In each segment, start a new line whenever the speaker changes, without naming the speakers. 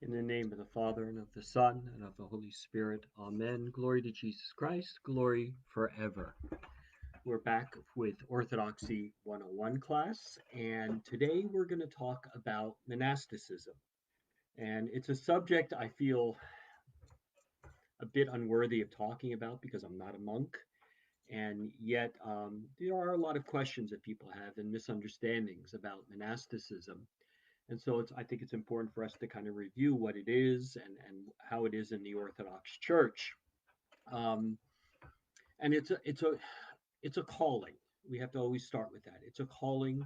In the name of the Father, and of the Son, and of the Holy Spirit. Amen. Glory to Jesus Christ. Glory forever. We're back with Orthodoxy 101 class, and today we're going to talk about monasticism. And it's a subject I feel a bit unworthy of talking about because I'm not a monk. And yet, there are a lot of questions that people have and misunderstandings about monasticism. And so I think it's important for us to kind of review what it is and how it is in the Orthodox Church. Um, and it's a calling. We have to always start with that. It's a calling,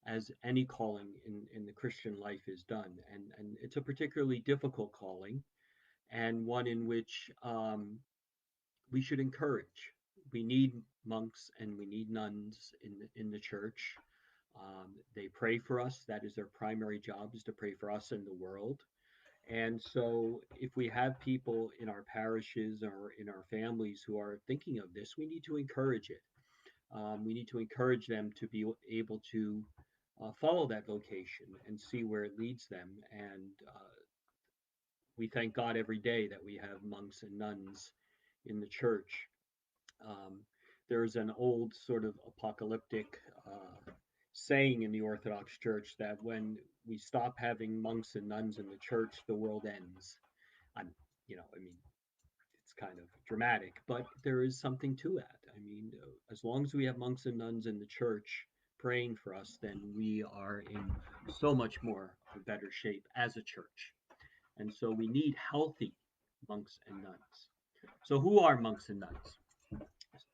as any calling in the Christian life is done, and it's a particularly difficult calling, and one in which we should encourage. We need monks and we need nuns in the church. They pray for us. That is their primary job, is to pray for us and the world. And so, if we have people in our parishes or in our families who are thinking of this, we need to encourage it. We need to encourage them to be able to follow that vocation and see where it leads them. And we thank God every day that we have monks and nuns in the church. Um, there's an old sort of apocalyptic saying in the Orthodox Church that when we stop having monks and nuns in the church, the world ends. I'm, I mean, it's kind of dramatic, but there is something to that. I mean, as long as we have monks and nuns in the church praying for us, then we are in so much more of a better shape as a church. And so we need healthy monks and nuns. So, who are monks and nuns?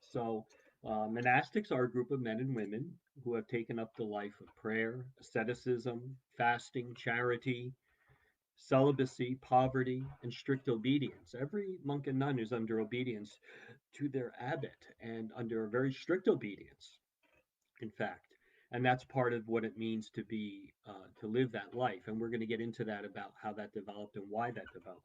So, monastics are a group of men and women who have taken up the life of prayer, asceticism, fasting, charity, celibacy, poverty, and strict obedience. Every monk and nun is under obedience to their abbot and under a very strict obedience, in fact. And that's part of what it means to live that life. And we're going to get into that about how that developed and why that developed.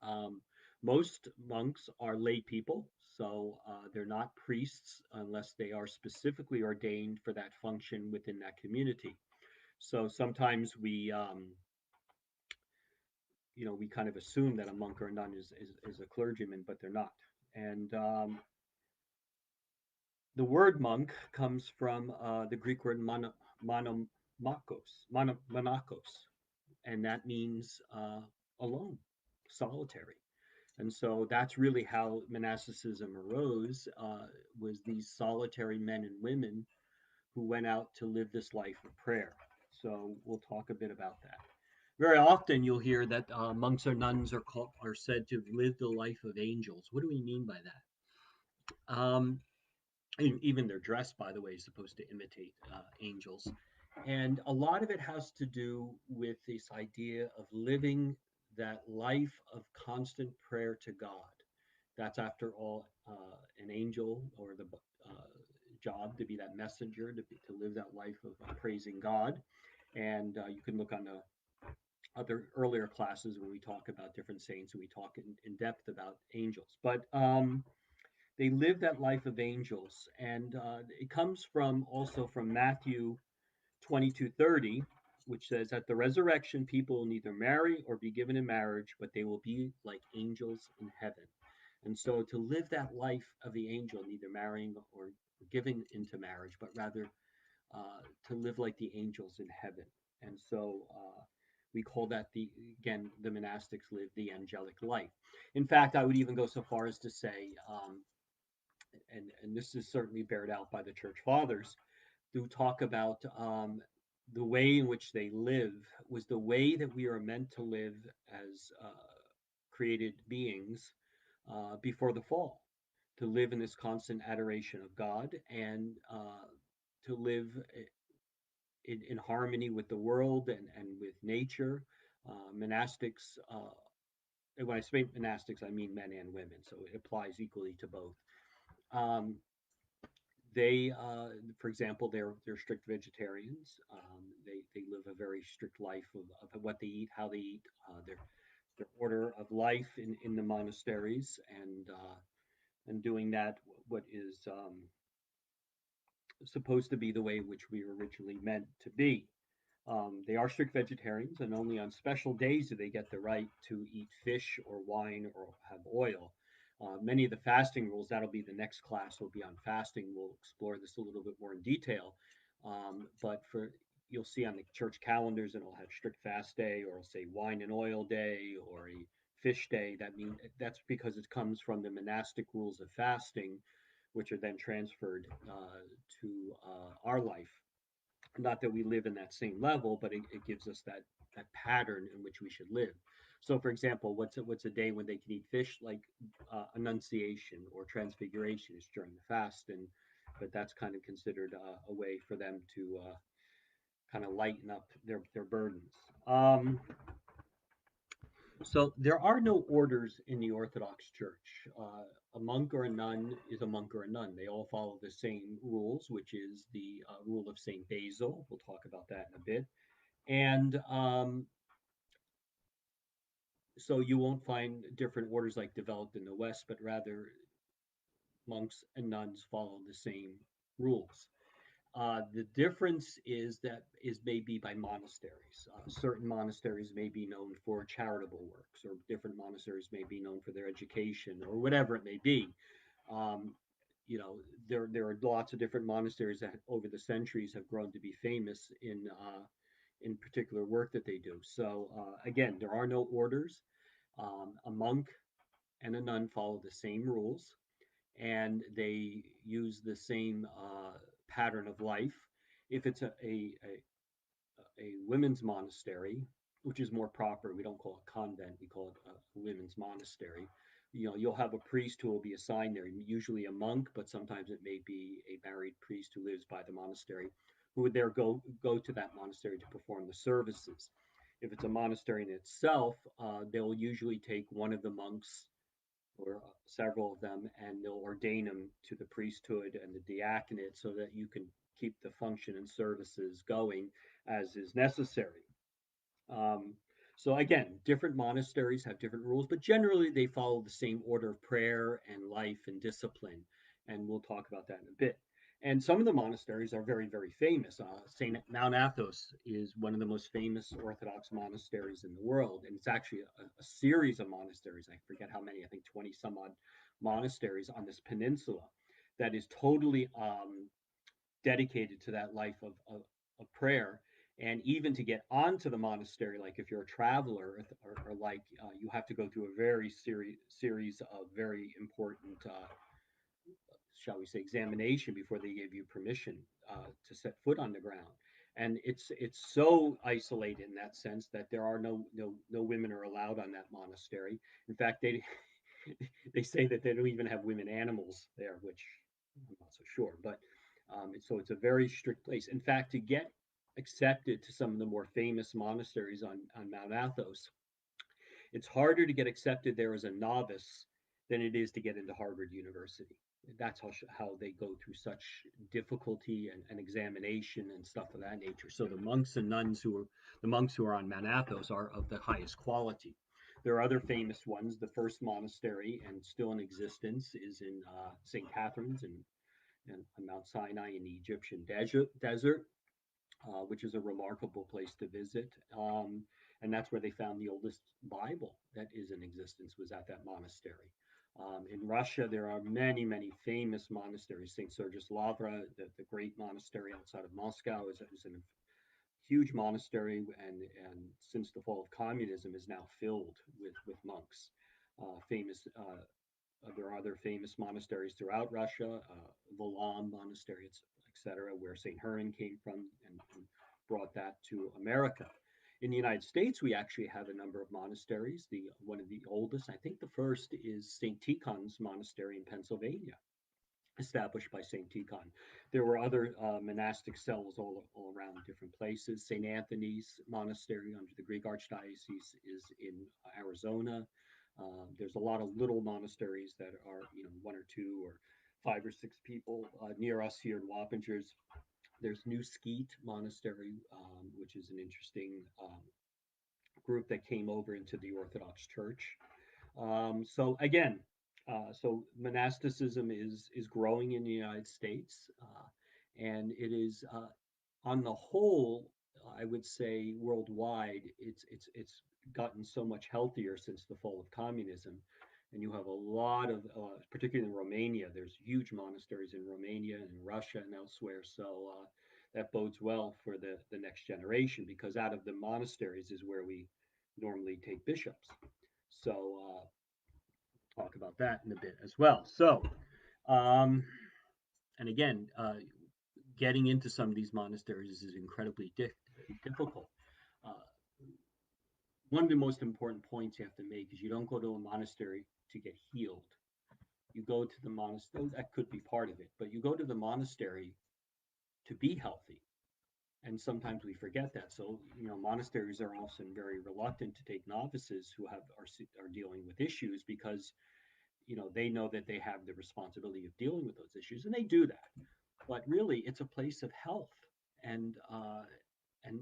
Um, most monks are lay people, so they're not priests unless they are specifically ordained for that function within that community. So sometimes we kind of assume that a monk or a nun is a clergyman, but they're not. And the word monk comes from the Greek word monakos, and that means alone, solitary. And so that's really how monasticism arose, was these solitary men and women who went out to live this life of prayer. So we'll talk a bit about that. Very often you'll hear that monks or nuns are said to live the life of angels. What do we mean by that? Even their dress, by the way, is supposed to imitate angels. And a lot of it has to do with this idea of living that life of constant prayer to God. That's, after all, an angel or the job to be that messenger, to live that life of praising God. And you can look on the other earlier classes when we talk about different saints and we talk in depth about angels. But they live that life of angels, and it comes from also from Matthew 22:30, which says, at the resurrection, people will neither marry or be given in marriage, but they will be like angels in heaven. And so to live that life of the angel, neither marrying or giving into marriage, but rather to live like the angels in heaven. And so we call that the monastics live the angelic life. In fact, I would even go so far as to say, and this is certainly bared out by the church fathers, who talk about the way in which they live was the way that we are meant to live as created beings before the fall, to live in this constant adoration of God and to live in harmony with the world and with nature. Monastics, when I say monastics, I mean men and women, so it applies equally to both. Um, they, for example, they're strict vegetarians. They live a very strict life of what they eat, how they eat, their order of life in the monasteries, and doing that what is supposed to be the way which we were originally meant to be. They are strict vegetarians, and only on special days do they get the right to eat fish or wine or have oil. Many of the fasting rules, that'll be the next class, will be on fasting. We'll explore this a little bit more in detail. But for you'll see on the church calendars, and it'll have strict fast day, or it'll say wine and oil day, or a fish day. That's because it comes from the monastic rules of fasting, which are then transferred to our life. Not that we live in that same level, but it gives us that pattern in which we should live. So, for example, what's a day when they can eat fish? Like Annunciation or Transfiguration is during the fast, and but that's kind of considered a way for them to kind of lighten up their burdens. So there are no orders in the Orthodox Church. A monk or a nun is a monk or a nun. They all follow the same rules, which is the rule of Saint Basil. We'll talk about that in a bit. And so you won't find different orders like developed in the West, but rather monks and nuns follow the same rules. The difference is maybe by monasteries. Certain monasteries may be known for charitable works, or different monasteries may be known for their education, or whatever it may be. Um, you know, there are lots of different monasteries that over the centuries have grown to be famous in particular work that they do. So again, there are no orders. A monk and a nun follow the same rules, and they use the same pattern of life. If it's a women's monastery, which is more proper, we don't call it convent, we call it a women's monastery. You'll have a priest who will be assigned there, usually a monk, but sometimes it may be a married priest who lives by the monastery, who would there go to that monastery to perform the services. If it's a monastery in itself, they'll usually take one of the monks or several of them, and they'll ordain them to the priesthood and the diaconate so that you can keep the function and services going as is necessary. Um, so again, different monasteries have different rules, but generally they follow the same order of prayer and life and discipline, and we'll talk about that in a bit. And some of the monasteries are very, very famous. Saint Mount Athos is one of the most famous Orthodox monasteries in the world, and it's actually a series of monasteries. I forget how many. I think 20 some odd monasteries on this peninsula that is totally dedicated to that life of prayer. And even to get onto the monastery, like if you're a traveler, or like you have to go through a very series of very important, shall we say, examination before they give you permission to set foot on the ground. And it's so isolated in that sense that there are no women are allowed on that monastery. In fact, they say that they don't even have women animals there, which I'm not so sure. But so it's a very strict place. In fact, to get accepted to some of the more famous monasteries on Mount Athos, it's harder to get accepted there as a novice than it is to get into Harvard University. That's how they go through such difficulty and examination and stuff of that nature. So the monks who are on Mount Athos are of the highest quality. There are other famous ones. The first monastery, and still in existence, is in St. Catherine's and on Mount Sinai in the Egyptian desert, which is a remarkable place to visit. And that's where they found the oldest Bible that is in existence, was at that monastery. In Russia, there are many, many famous monasteries. St. Sergius Lavra, the great monastery outside of Moscow, is a huge monastery, and since the fall of communism, is now filled with monks. Famous There are other famous monasteries throughout Russia, Volam Monastery, etc., where St. Herman came from, and brought that to America. In the United States, we actually have a number of monasteries. One of the oldest, I think the first, is St. Tikhon's Monastery in Pennsylvania, established by St. Tikhon. There were other monastic cells all around different places. St. Anthony's Monastery under the Greek Archdiocese is in Arizona. There's a lot of little monasteries that are, one or two or five or six people near us here in Wappingers. There's New Skeet Monastery, which is an interesting group that came over into the Orthodox Church. So again, so monasticism is growing in the United States, and it is on the whole I would say worldwide, it's gotten so much healthier since the fall of communism, and you have a lot of, particularly in Romania, there's huge monasteries in Romania and Russia and elsewhere. So that bodes well for the next generation, because out of the monasteries is where we normally take bishops. So talk about that in a bit as well. So um, and again, getting into some of these monasteries is incredibly difficult. Uh, One of the most important points you have to make is you don't go to a monastery to get healed. You go to the monastery, that could be part of it, but you go to the monastery to be healthy. And sometimes we forget that. So, monasteries are often very reluctant to take novices who are dealing with issues, because they know that they have the responsibility of dealing with those issues, and they do that. But really, it's a place of health, and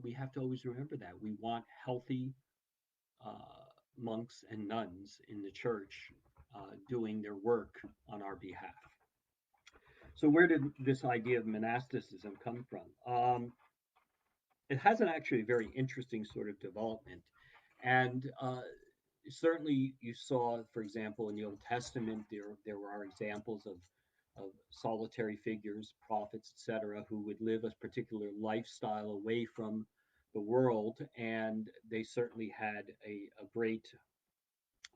we have to always remember that we want healthy monks and nuns in the church doing their work on our behalf. So, where did this idea of monasticism come from? It has an actually very interesting sort of development, and certainly you saw, for example, in the Old Testament, there are examples of solitary figures, prophets, etc., who would live a particular lifestyle away from the world, and they certainly had a great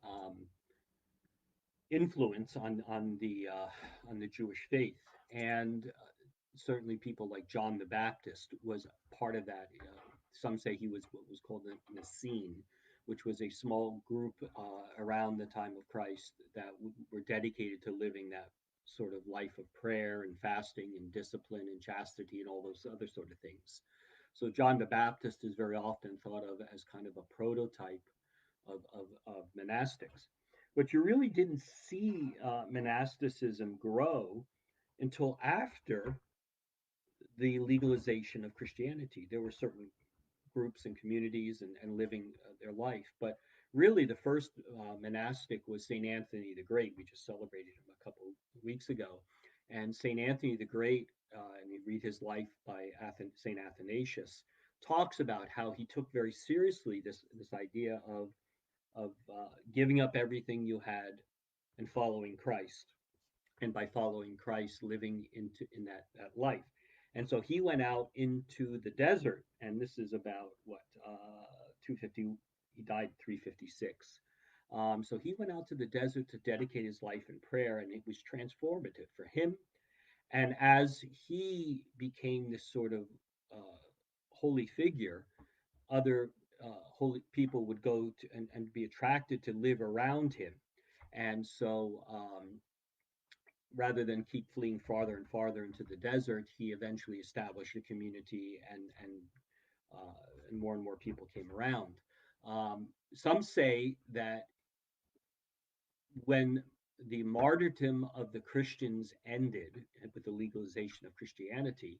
um, influence on the Jewish faith, and certainly people like John the Baptist was part of that. Some say he was what was called the Essene, which was a small group around the time of Christ that were dedicated to living that sort of life of prayer and fasting and discipline and chastity and all those other sort of things. So John the Baptist is very often thought of as kind of a prototype of monastics. But you really didn't see monasticism grow until after the legalization of Christianity. There were certain groups and communities and living their life, but really the first monastic was St. Anthony the Great. We just celebrated him a couple of weeks ago. And St. Anthony the Great, and you read his life by St. Athanasius, talks about how he took very seriously this idea of giving up everything you had and following Christ, and by following Christ, living in that life. And so he went out into the desert, and this is about what 250. He died 356. So he went out to the desert to dedicate his life in prayer, and it was transformative for him. And as he became this sort of uh, holy figure, other holy people would go to and be attracted to live around him. And so rather than keep fleeing farther and farther into the desert, he eventually established a community, and more and more people came around. Some say that when the martyrdom of the Christians ended with the legalization of Christianity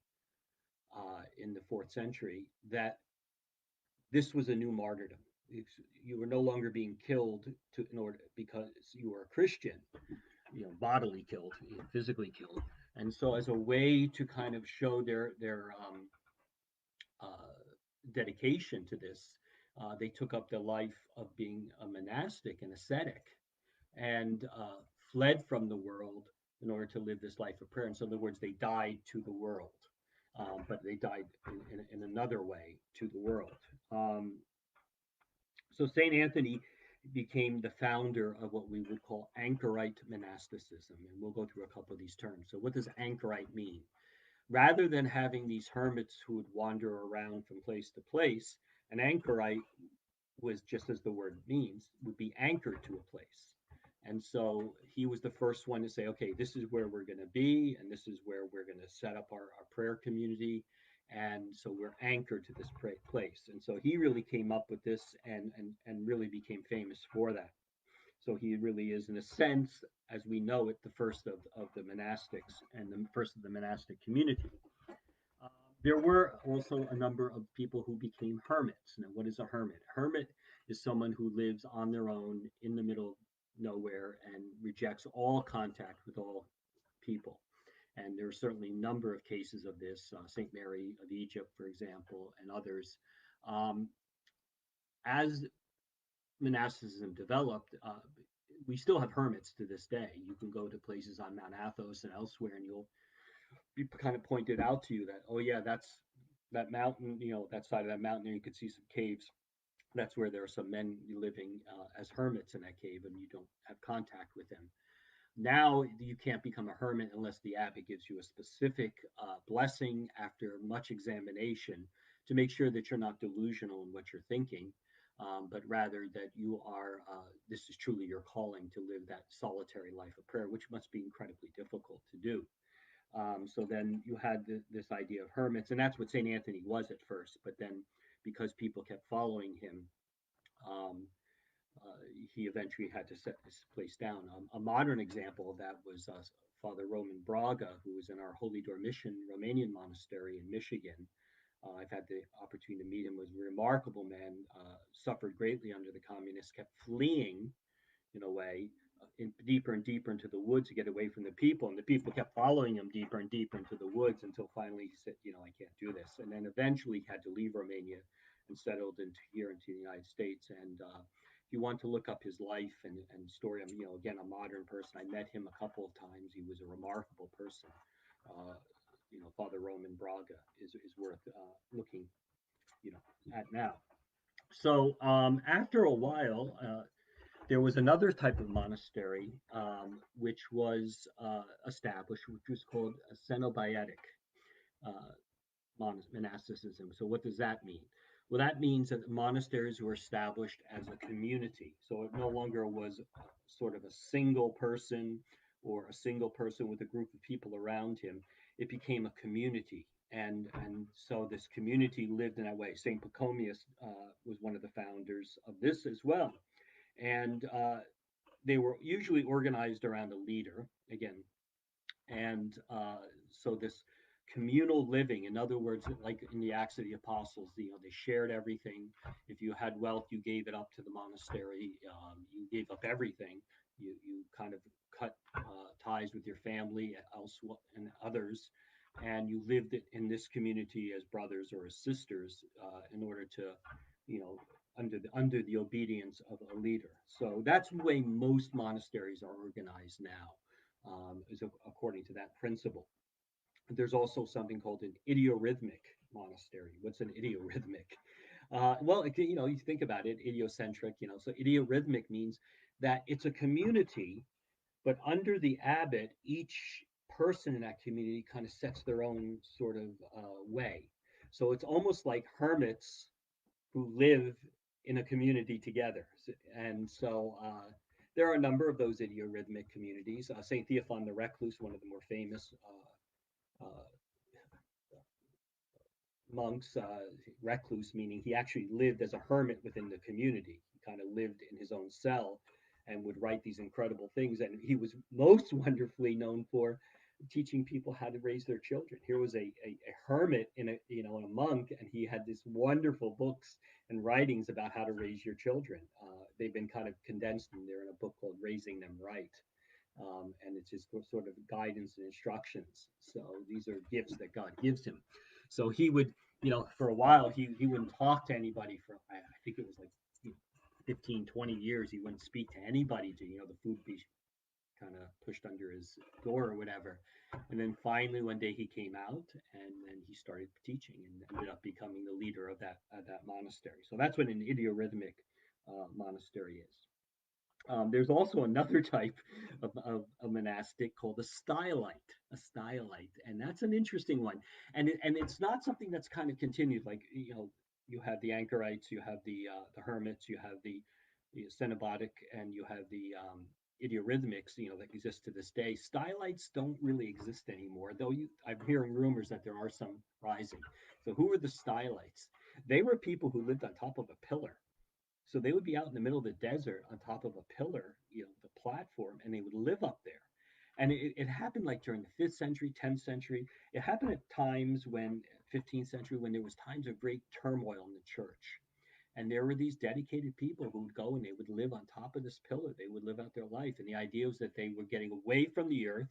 in the fourth century, that this was a new martyrdom. You were no longer being killed in order because you were a Christian, bodily killed, physically killed. And so, as a way to kind of show their uh, dedication to this, they took up the life of being a monastic, an ascetic, and fled from the world in order to live this life of prayer. And so, in other words, they died to the world, but they died in another way to the world. Um, so St. Anthony became the founder of what we would call Anchorite Monasticism. And we'll go through a couple of these terms. So, what does Anchorite mean? Rather than having these hermits who would wander around from place to place, an anchorite was, just as the word means, would be anchored to a place. And so he was the first one to say, okay, this is where we're going to be, and this is where we're going to set up our prayer community. And so we're anchored to this place. And so he really came up with this, and really became famous for that. So he really is, in a sense, as we know it, the first of the monastics and the first of the monastic community. Uh, there were also a number of people who became hermits. Now, what is a hermit? Hermit is someone who lives on their own in the middle of nowhere and rejects all contact with all people. And there are certainly a number of cases of this, St. Mary of Egypt, for example, and others. Um, as monasticism developed, we still have hermits to this day. You can go to places on Mount Athos and elsewhere, and you'll be kind of pointed out to you that, oh yeah, that's that mountain, that side of that mountain, and you can see some caves. That's where there are some men living as hermits in that cave, and you don't have contact with them. Now you can't become a hermit unless the abbot gives you a specific blessing after much examination to make sure that you're not delusional in what you're thinking, but rather that you are, this is truly your calling to live that solitary life of prayer, which must be incredibly difficult to do. So then you had this idea of hermits, and that's what St. Anthony was at first, but then because people kept following him, um, uh, he eventually had to set this place down. A modern example of that was Father Roman Braga, who was in our Holy Dormition Romanian monastery in Michigan. I've had the opportunity to meet him. Was a remarkable man. Suffered greatly under the communists. Kept fleeing in a way, deeper and deeper into the woods to get away from the people. And the people kept following him deeper and deeper into the woods until finally he said, I can't do this. And then eventually he had to leave Romania and settled into the United States. And if you want to look up his life and story, again, a modern person. I met him a couple of times. He was a remarkable person. Uh, Father Roman Braga is worth looking, at now. So after a while, there was another type of monastery which was established, which was called a Cenobiatic uh, monasticism. So, what does that mean? Well, that means that the monasteries were established as a community. So, it no longer was sort of a single person or a single person with a group of people around him. It became a community. And so this community lived in that way. St. Pachomius was one of the founders of this as well. And they were usually organized around a leader again, and so this communal living, in other words, like in the Acts of the Apostles, they shared everything. If you had wealth, you gave it up to the monastery. You gave up everything. You kind of cut ties with your family and others, and you lived in this community as brothers or as sisters in order to, you know, under the obedience of a leader. So that's the way most monasteries are organized now, is according to that principle. There's also something called an idiorhythmic monastery. What's an idiorhythmic? Well, you think about it, idiocentric, so idiorhythmic means that it's a community, but under the abbot, each person in that community kind of sets their own sort of way. So it's almost like hermits who live in a community together. And so there are a number of those idiorhythmic communities. St. Theophan the Recluse, one of the more famous monks, recluse, meaning he actually lived as a hermit within the community. He kind of lived in his own cell and would write these incredible things. And he was most wonderfully known for teaching people how to raise their children. Here was a hermit in a monk, and he had these wonderful books and writings about how to raise your children. They've been kind of condensed, and they're in a book called Raising Them Right. And it's just sort of guidance and instructions. So these are gifts that God gives him. So he would, for a while, he wouldn't talk to anybody for, I think it was like, 15, 20 years. He wouldn't speak to anybody to, the food be kind of pushed under his door or whatever. And then finally one day he came out and then he started teaching and ended up becoming the leader of that monastery. So that's what an idiorhythmic monastery is. There's also another type of a monastic called a stylite, and that's an interesting one. And it's not something that's kind of continued. Like you have the Anchorites, you have the Hermits, you have the Cenobiatic, and you have the Idiorhythmics, that exist to this day. Stylites don't really exist anymore, though I'm hearing rumors that there are some rising. So who are the Stylites? They were people who lived on top of a pillar, so they would be out in the middle of the desert on top of a pillar, the platform, and they would live up there. And it happened like during the 5th century, 10th century. It happened at times 15th century, when there was times of great turmoil in the church. And there were these dedicated people who would go and they would live on top of this pillar. They would live out their life. And the idea was that they were getting away from the earth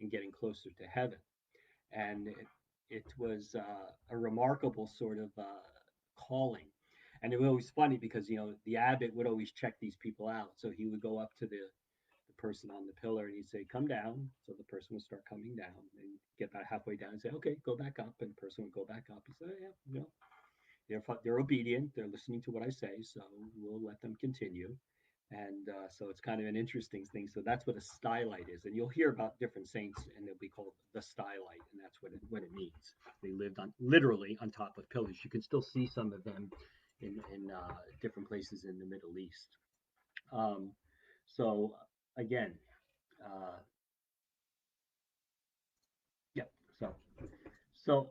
and getting closer to heaven. And it was a remarkable sort of calling. And it was always funny because, the abbot would always check these people out. So he would go up to the person on the pillar and he'd say, "Come down." So the person would start coming down and get about halfway down and say, "Okay, go back up." And the person would go back up. He said, "Oh, yeah, they're obedient. They're listening to what I say. So we'll let them continue." And so it's kind of an interesting thing. So that's what a stylite is. And you'll hear about different saints, and they'll be called the stylite, and that's what it means. They lived on literally on top of pillars. You can still see some of them in different places in the Middle East. Um, so again, uh, yeah. So so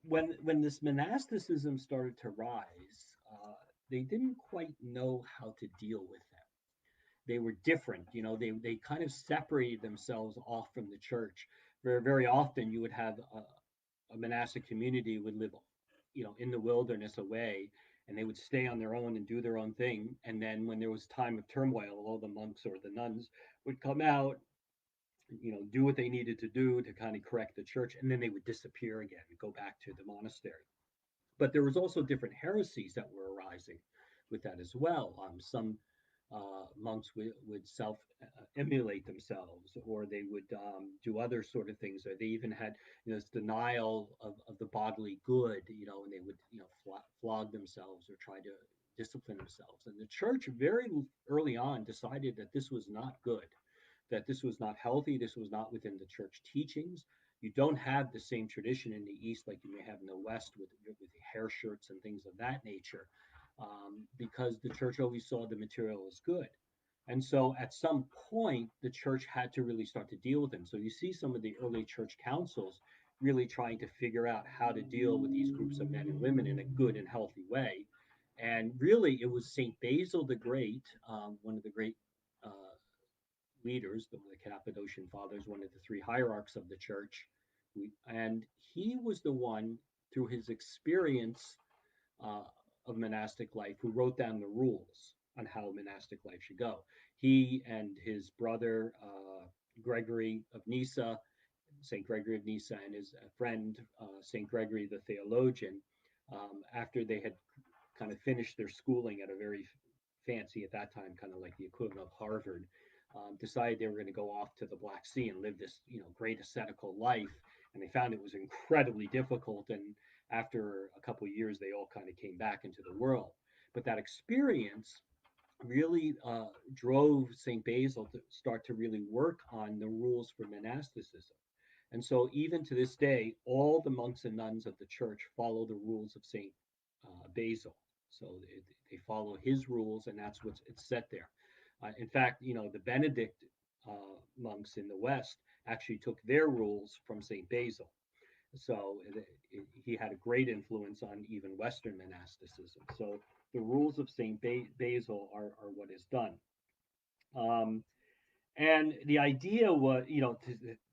when this monasticism started to rise, they didn't quite know how to deal with them. They were different. They kind of separated themselves off from the church. Very often, you would have a monastic community would live, in the wilderness away, and they would stay on their own and do their own thing. And then when there was time of turmoil, all the monks or the nuns would come out, do what they needed to do to kind of correct the church, and then they would disappear again and go back to the monastery. But there was also different heresies that were arising with that as well. Some monks would self emulate themselves, or they would do other sort of things, or they even had this denial of the bodily good, and they would flog themselves or try to discipline themselves. And the church very early on decided that this was not good, that this was not healthy, this was not within the church teachings. You don't have the same tradition in the East like you may have in the West with hair shirts and things of that nature, because the church always saw the material as good. And so at some point, the church had to really start to deal with them. So you see some of the early church councils really trying to figure out how to deal with these groups of men and women in a good and healthy way. And really, it was St. Basil the Great, one of the great uh, leaders, the Cappadocian Fathers, one of the three hierarchs of the church. And he was the one, through his experience uh, of monastic life, who wrote down the rules on how monastic life should go. He and his brother, Gregory of Nyssa, St. Gregory of Nyssa, and his friend, St. Gregory the Theologian, after they had kind of finished their schooling at a very fancy, at that time, kind of like the equivalent of Harvard, decided they were going to go off to the Black Sea and live this, great ascetical life. And they found it was incredibly difficult. And after a couple of years, they all kind of came back into the world. But that experience really drove St. Basil to start to really work on the rules for monasticism. And so, even to this day, all the monks and nuns of the church follow the rules of St. Basil. So, they follow his rules, and that's what's it's set there. In fact, the Benedict monks in the West actually took their rules from St. Basil. So he had a great influence on even Western monasticism. So the rules of St. Basil are what is done. Um, and the idea was,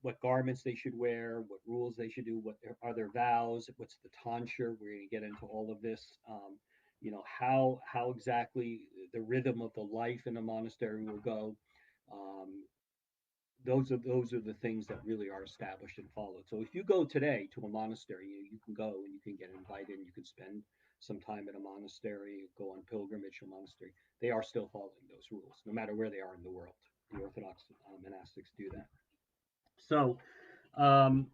what garments they should wear, what rules they should do, what are their vows, what's the tonsure. We're going to get into all of this. How exactly the rhythm of the life in a monastery will go. Um, those are the things that really are established and followed. So if you go today to a monastery, you can go and you can get invited and you can spend some time at a monastery, go on pilgrimage to a monastery. They are still following those rules, no matter where they are in the world. The Orthodox monastics do that. So um,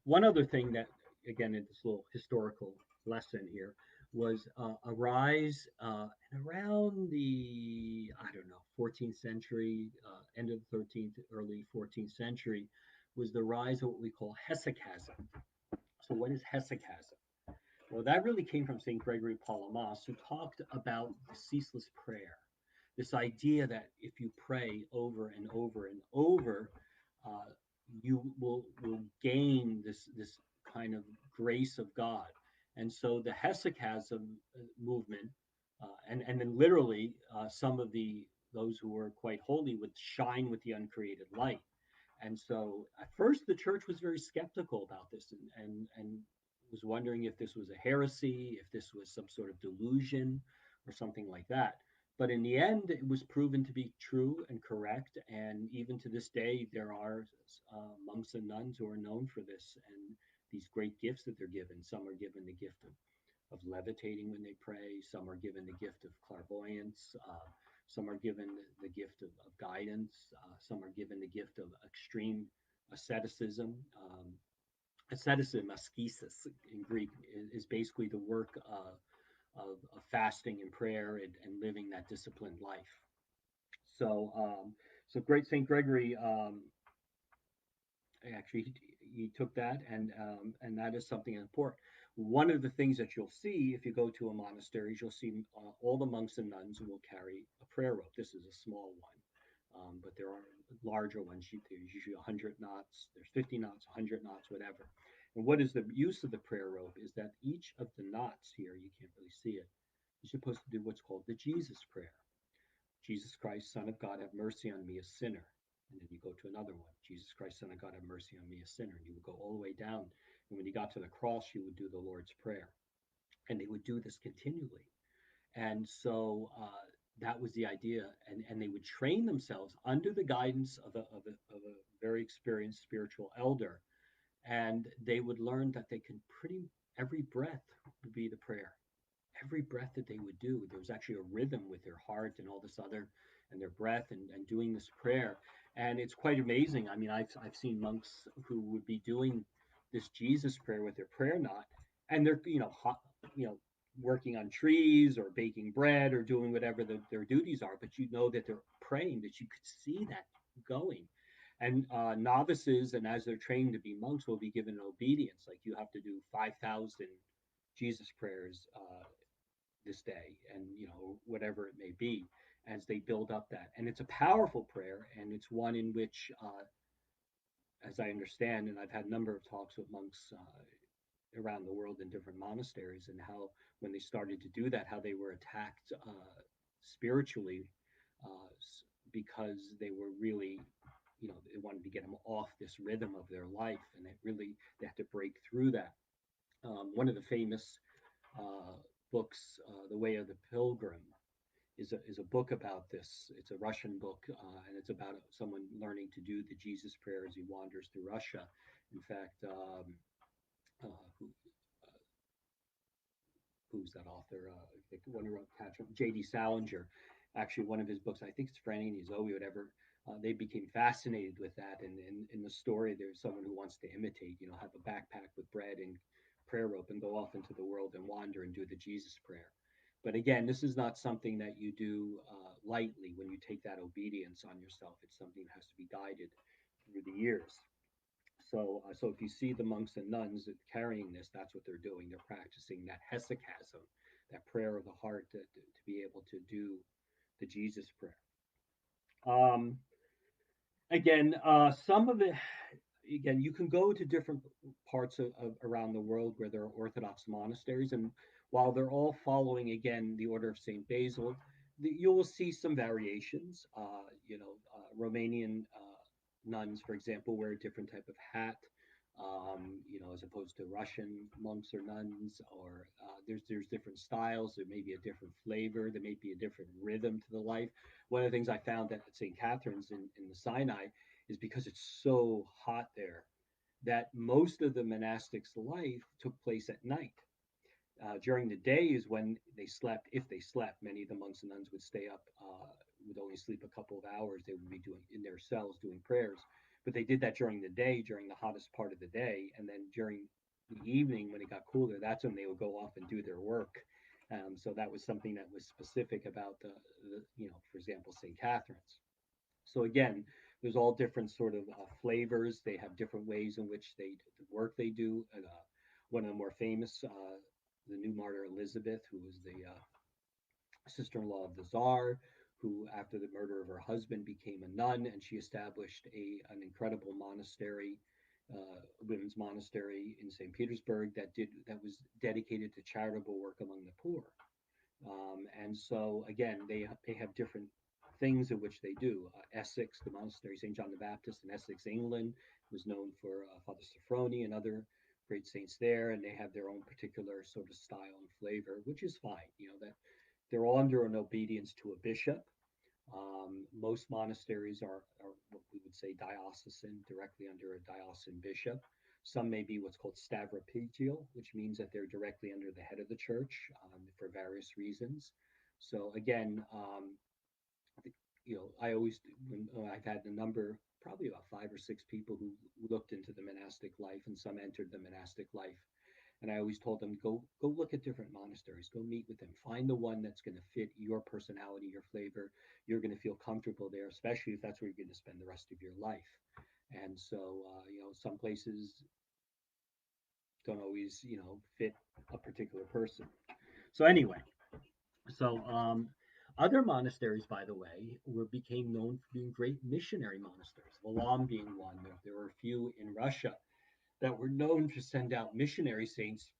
one other thing that, again, in this little historical lesson here, was a rise around the, I don't know, 14th century, end of the 13th, early 14th century, was the rise of what we call Hessicasm. So what is Hessicasm? Well, that really came from St. Gregory Palamas, who talked about the ceaseless prayer. This idea that if you pray over and over and over, uh, you will gain this kind of grace of God. And so the Hesychasm movement, and then literally some of those who were quite holy would shine with the uncreated light. And so at first the church was very skeptical about this and was wondering if this was a heresy, if this was some sort of delusion or something like that. But in the end, it was proven to be true and correct. And even to this day, there are monks and nuns who are known for this and these great gifts that they're given. Some are given the gift of levitating when they pray, some are given the gift of clairvoyance, some are given the gift of guidance, some are given the gift of extreme asceticism. Asceticism, ascesis in Greek, is basically the work of fasting and prayer and living that disciplined life. So, so great Saint Gregory actually he took that and that is something important. One of the things that you'll see if you go to a monastery is you'll see all the monks and nuns will carry a prayer rope. This is a small one, but there are larger ones. There's usually 100 knots, there's 50 knots, 100 knots, whatever. And what is the use of the prayer rope is that each of the knots here, you can't really see it, you're supposed to do what's called the Jesus prayer. Jesus Christ, Son of God, have mercy on me, a sinner. And then you go to another one. Jesus Christ, Son of God, have mercy on me, a sinner. And you would go all the way down. And when you got to the cross, you would do the Lord's Prayer. And they would do this continually. And so that was the idea. And they would train themselves under the guidance of a very experienced spiritual elder. And they would learn that they can every breath would be the prayer. Every breath that they would do, there was actually a rhythm with their heart and all this other, and their breath and doing this prayer. And it's quite amazing. I mean, I've seen monks who would be doing this Jesus prayer with their prayer knot, and they're you know working on trees or baking bread or doing whatever their duties are. But you know that they're praying, that you could see that going. And novices, and as they're trained to be monks, will be given obedience. Like you have to do 5,000 Jesus prayers this day, and whatever it may be, as they build up that. And it's a powerful prayer, and it's one in which, as I understand, and I've had a number of talks with monks around the world in different monasteries, and how when they started to do that, how they were attacked spiritually, uh, because they were really, they wanted to get them off this rhythm of their life, and they had to break through that. One of the famous uh, books, The Way of the Pilgrim, is a book about this. It's a Russian book, and it's about someone learning to do the Jesus prayer as he wanders through Russia. In fact, who, who's that author? The one who wrote J.D. Salinger. Actually, one of his books, I think it's Franny and Zoe, whatever. They became fascinated with that, and in the story, there's someone who wants to imitate. Have a backpack with bread and prayer rope and go off into the world and wander and do the Jesus prayer. But again, this is not something that you do lightly when you take that obedience on yourself. It's something that has to be guided through the years. So if you see the monks and nuns carrying this, that's what they're doing. They're practicing that Hessicasm, that prayer of the heart to be able to do the Jesus prayer. Um, again, some of it, again, you can go to different parts of around the world where there are Orthodox monasteries, and while they're all following again the order of Saint Basil, you will see some variations. Romanian nuns, for example, wear a different type of hat. As opposed to Russian monks or nuns, or there's different styles. There may be a different flavor. There may be a different rhythm to the life. One of the things I found at St. Catherine's in the Sinai is because it's so hot there that most of the monastics' life took place at night. During the day is when they slept, if they slept. Many of the monks and nuns would stay up, would only sleep a couple of hours. They would be doing in their cells doing prayers, but they did that during the day, during the hottest part of the day, and then during the evening when it got cooler, that's when they would go off and do their work. So that was something that was specific about for example, St. Catherine's. So again, there's all different sort of flavors. They have different ways in which the work they do. One of the more famous, the new Martyr Elizabeth, who was the sister-in-law of the Tsar, who after the murder of her husband became a nun, and she established an incredible monastery, women's monastery in St. Petersburg that was dedicated to charitable work among the poor. And so again, they have different things in which they do. Essex, the monastery St. John the Baptist in Essex, England, was known for Father Sophrony and other great saints there, and they have their own particular sort of style and flavor, which is fine. That They're all under an obedience to a bishop. Most monasteries are what we would say diocesan, directly under a diocesan bishop. Some may be what's called stavropegial, which means that they're directly under the head of the church for various reasons. So again, I always, when I've had a number, probably about 5 or 6 people who looked into the monastic life, and some entered the monastic life. And I always told them, go look at different monasteries, go meet with them, find the one that's going to fit your personality, your flavor. You're going to feel comfortable there, especially if that's where you're going to spend the rest of your life. And so, some places don't always, fit a particular person. So anyway, so other monasteries, by the way, became known for being great missionary monasteries. Valam being one. There were a few in Russia that were known to send out missionary saints,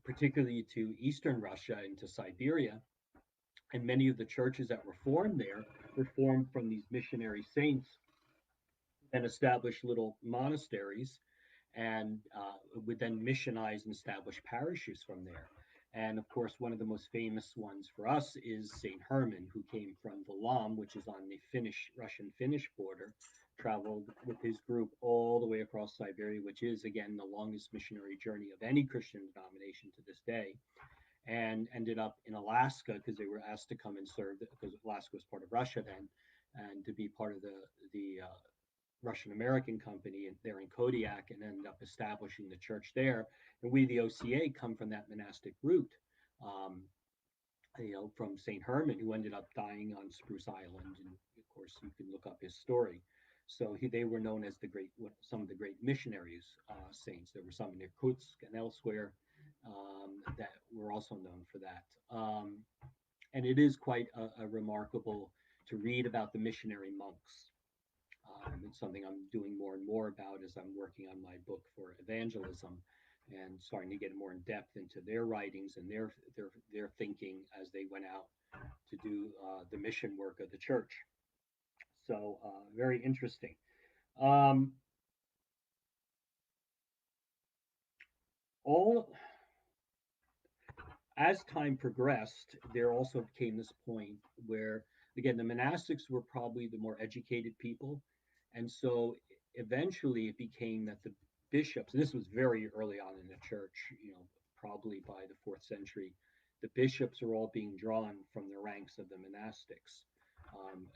particularly to Eastern Russia and to Siberia. And many of the churches that were formed there were formed from these missionary saints and established little monasteries and would then missionize and establish parishes from there. And of course, one of the most famous ones for us is St. Herman, who came from Valam, which is on the Russian-Finnish border, traveled with his group all the way across Siberia, which is, again, the longest missionary journey of any Christian denomination to this day, and ended up in Alaska because they were asked to come and serve, because Alaska was part of Russia then, and to be part of the Russian American company and there in Kodiak, and ended up establishing the church there. And we, the OCA, come from that monastic route. Um, from St. Herman, who ended up dying on Spruce Island, and of course you can look up his story. So they were known as some of the great missionaries, saints. There were some in Irkutsk and elsewhere that were also known for that. And it is quite a remarkable to read about the missionary monks. It's something I'm doing more and more about as I'm working on my book for evangelism, and starting to get more in depth into their writings and their thinking as they went out to do the mission work of the church. So very interesting. Um, all as time progressed, there also came this point where, again, the monastics were probably the more educated people. And so eventually it became that the bishops, and this was very early on in the church, probably by the fourth century, the bishops are all being drawn from the ranks of the monastics.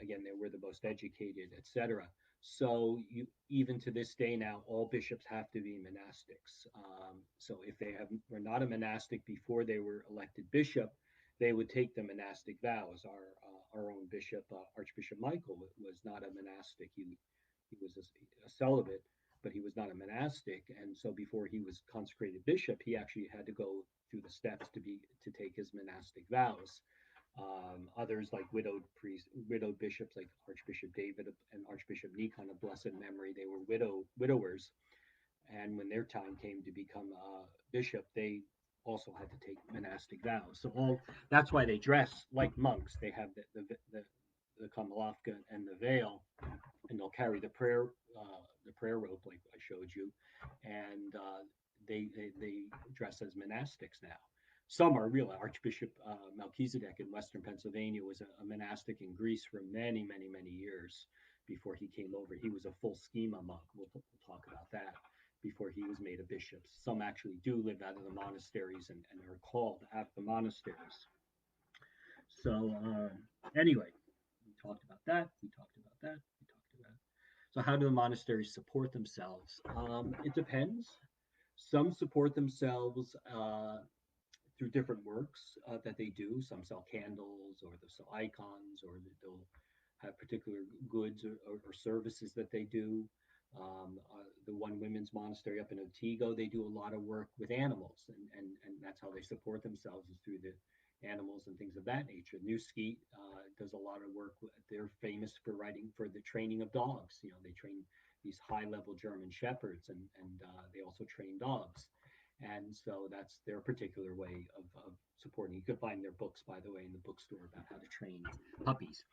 Again, they were the most educated, etc. So even to this day now, all bishops have to be monastics. So if were not a monastic before they were elected bishop, they would take the monastic vows. Our own bishop, Archbishop Michael, was not a monastic. He was a celibate, but he was not a monastic. And so before he was consecrated bishop, he actually had to go through the steps to take his monastic vows. Others, like widowed bishops, like Archbishop David and Archbishop Nikon of blessed memory, they were widowers, and when their time came to become a bishop, they also had to take monastic vows. So that's why they dress like monks. They have the kamalavka and the veil, and they'll carry the prayer rope like I showed you, and they dress as monastics now. Some are real. Archbishop Melchizedek in Western Pennsylvania was a monastic in Greece for many, many, many years before he came over. He was a full schema monk. We'll talk about that before he was made a bishop. Some actually do live out of the monasteries and are called at the monasteries. So anyway, we talked about that. We talked about that. We talked about. So how do the monasteries support themselves? It depends. Some support themselves through different works that they do. Some sell candles, or they'll sell icons, or they'll have particular goods or services that they do. The one women's monastery up in Otago, they do a lot of work with animals, and that's how they support themselves, is through the animals and things of that nature. New Skeet does a lot of work. They're famous for writing for the training of dogs. They train these high-level German shepherds, and they also train dogs. And so that's their particular way of supporting. You could find their books, by the way, in the bookstore about how to train puppies.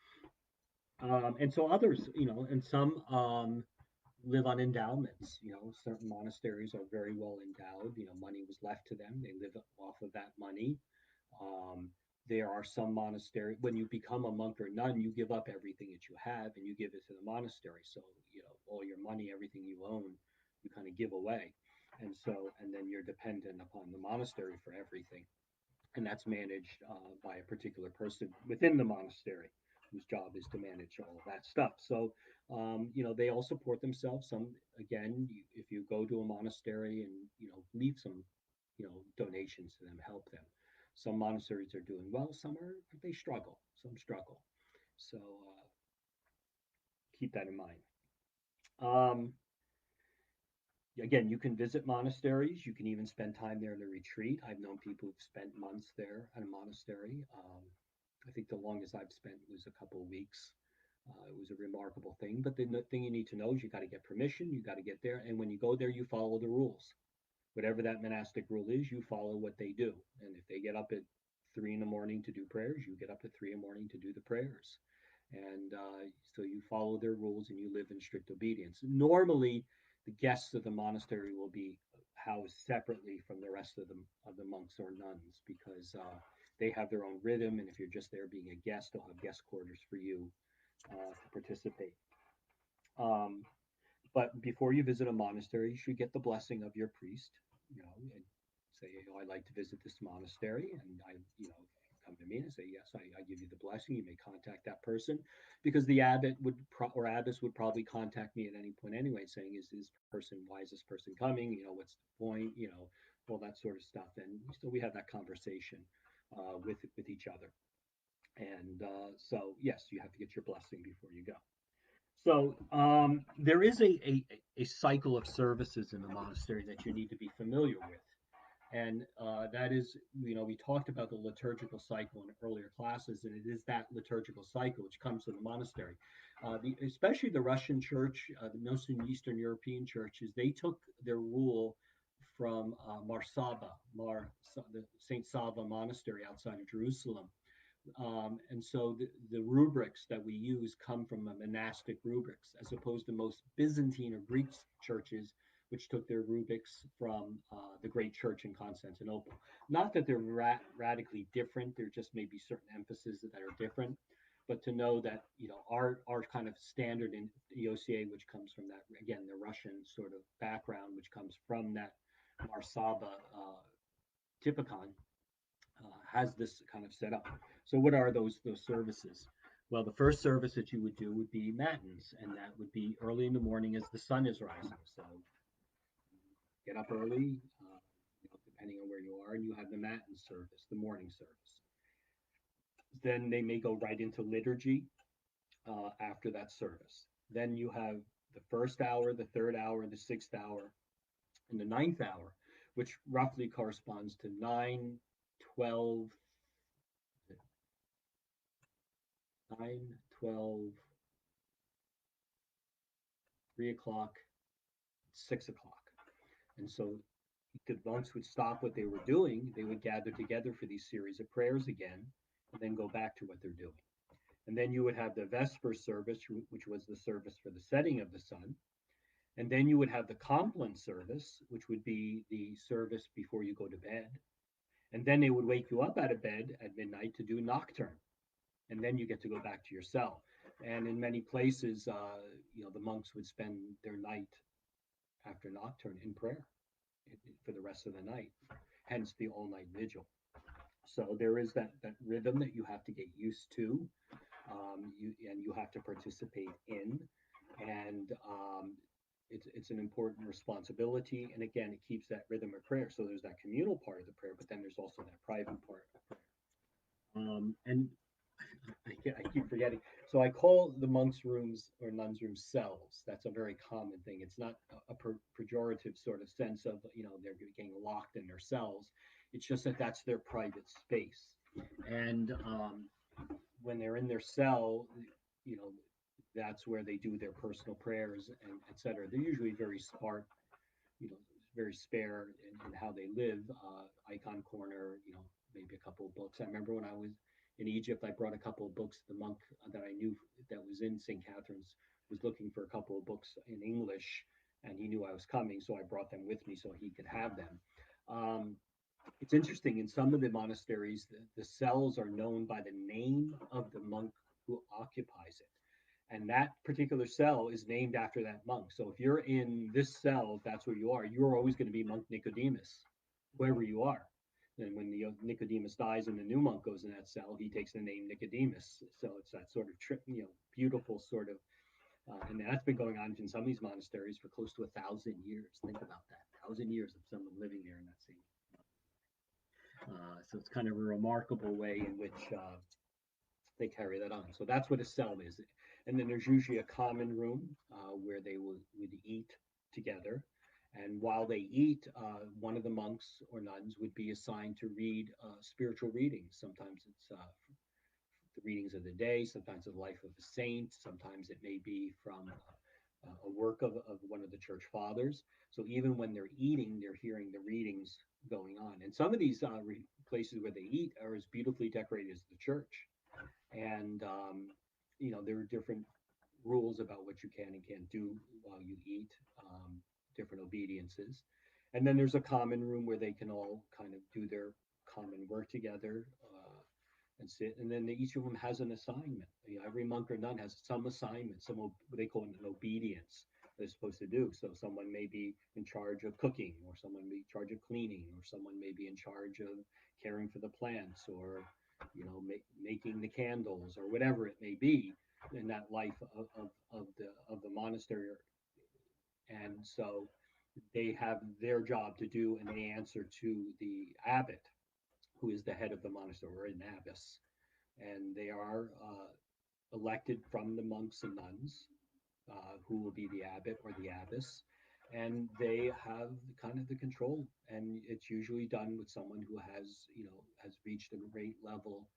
And so others, and some live on endowments. Certain monasteries are very well endowed. Money was left to them. They live off of that money. Um, there are some monasteries, when you become a monk or nun, you give up everything that you have and you give it to the monastery. So, all your money, everything you own, you kind of give away. And then you're dependent upon the monastery for everything. And that's managed by a particular person within the monastery whose job is to manage all of that stuff. So, they all support themselves. Some, again, if you go to a monastery and, leave some, donations to them, help them. Some monasteries are doing well, some are, they struggle, some struggle. So, keep that in mind. Um, again, you can visit monasteries. You can even spend time there in a retreat. I've known people who've spent months there at a monastery. I think the longest I've spent was a couple of weeks. It was a remarkable thing. But the thing you need to know is you got to get permission. You got to get there, and when you go there, you follow the rules. Whatever that monastic rule is, you follow what they do. And if they get up at 3 in the morning to do prayers, you get up at 3 in the morning to do the prayers. And so you follow their rules and you live in strict obedience. Normally, the guests of the monastery will be housed separately from the rest of the monks or nuns because they have their own rhythm. And if you're just there being a guest, they'll have guest quarters for you to participate. Um, but before you visit a monastery, you should get the blessing of your priest, and say, I'd like to visit this monastery. And come to me and say, yes, I give you the blessing. You may contact that person because the abbot or abbess would probably contact me at any point anyway, saying, why is this person coming? What's the point? All that sort of stuff. And so we have that conversation with each other. And so, yes, you have to get your blessing before you go. So there is a cycle of services in the monastery that you need to be familiar with. And that is, we talked about the liturgical cycle in earlier classes, and it is that liturgical cycle which comes from the monastery. Especially the Russian church, most Eastern European churches, they took their rule from the St. Sava Monastery outside of Jerusalem. And so the rubrics that we use come from a monastic rubrics, as opposed to most Byzantine or Greek churches, which took their rubrics from the great church in Constantinople. Not that they're radically different, there just may be certain emphases that are different. But to know that, our kind of standard in EOCA, which comes from that, again, the Russian sort of background, which comes from that Marsaba typicon, has this kind of set up. So what are those services? Well, the first service that you would do would be matins, and that would be early in the morning as the sun is rising. So get up early, depending on where you are, and you have the matin service, the morning service. Then they may go right into liturgy after that service. Then you have the first hour, the third hour, the sixth hour, and the ninth hour, which roughly corresponds to 9, 12, 9, 12, 3 o'clock, 6 o'clock. And so the monks would stop what they were doing. They would gather together for these series of prayers again, and then go back to what they're doing. And then you would have the Vesper service, which was the service for the setting of the sun. And then you would have the Compline service, which would be the service before you go to bed. And then they would wake you up out of bed at midnight to do nocturne. And then you get to go back to your cell. And in many places, the monks would spend their night after nocturne in prayer for the rest of the night, hence the all night vigil. So there is that rhythm that you have to get used to, you have to participate in, and it's an important responsibility. And again, it keeps that rhythm of prayer. So there's that communal part of the prayer, but then there's also that private part of prayer. And I keep forgetting. So I call the monks' rooms or nuns' rooms cells. That's a very common thing. It's not a pejorative sort of sense of, they're getting locked in their cells. It's just that that's their private space. And when they're in their cell, you know, that's where they do their personal prayers and etc. They're usually very smart, you know, very spare in how they live. Icon corner, maybe a couple of books. I remember when I was in Egypt, I brought a couple of books. The monk that I knew that was in St. Catherine's was looking for a couple of books in English, and he knew I was coming, so I brought them with me so he could have them. It's interesting, in some of the monasteries, the cells are known by the name of the monk who occupies it. And that particular cell is named after that monk. So if you're in this cell, if that's where you are, you're always going to be monk Nicodemus, wherever you are. And when the Nicodemus dies and the new monk goes in that cell, he takes the name Nicodemus. So it's that sort of beautiful sort of, and that's been going on in some of these monasteries for close to 1,000 years. Think about that, 1,000 years of someone living there in that same. So it's kind of a remarkable way in which they carry that on. So that's what a cell is. And then there's usually a common room where they would eat together. And while they eat, one of the monks or nuns would be assigned to read spiritual readings. Sometimes it's the readings of the day, sometimes the life of a saint, sometimes it may be from a work of one of the church fathers. So even when they're eating, they're hearing the readings going on. And some of these places where they eat are as beautifully decorated as the church. And there are different rules about what you can and can't do while you eat, different obediences. And then there's a common room where they can all kind of do their common work together and sit. And then each of them has an assignment. Every monk or nun has some assignment, some what they call an obedience they're supposed to do. So someone may be in charge of cooking, or someone may be in charge of cleaning, or someone may be in charge of caring for the plants, or making the candles, or whatever it may be in that life of the monastery. And so they have their job to do, and they answer to the abbot, who is the head of the monastery, or an abbess. And they are elected from the monks and nuns, who will be the abbot or the abbess, and they have kind of the control. And it's usually done with someone who has reached a great level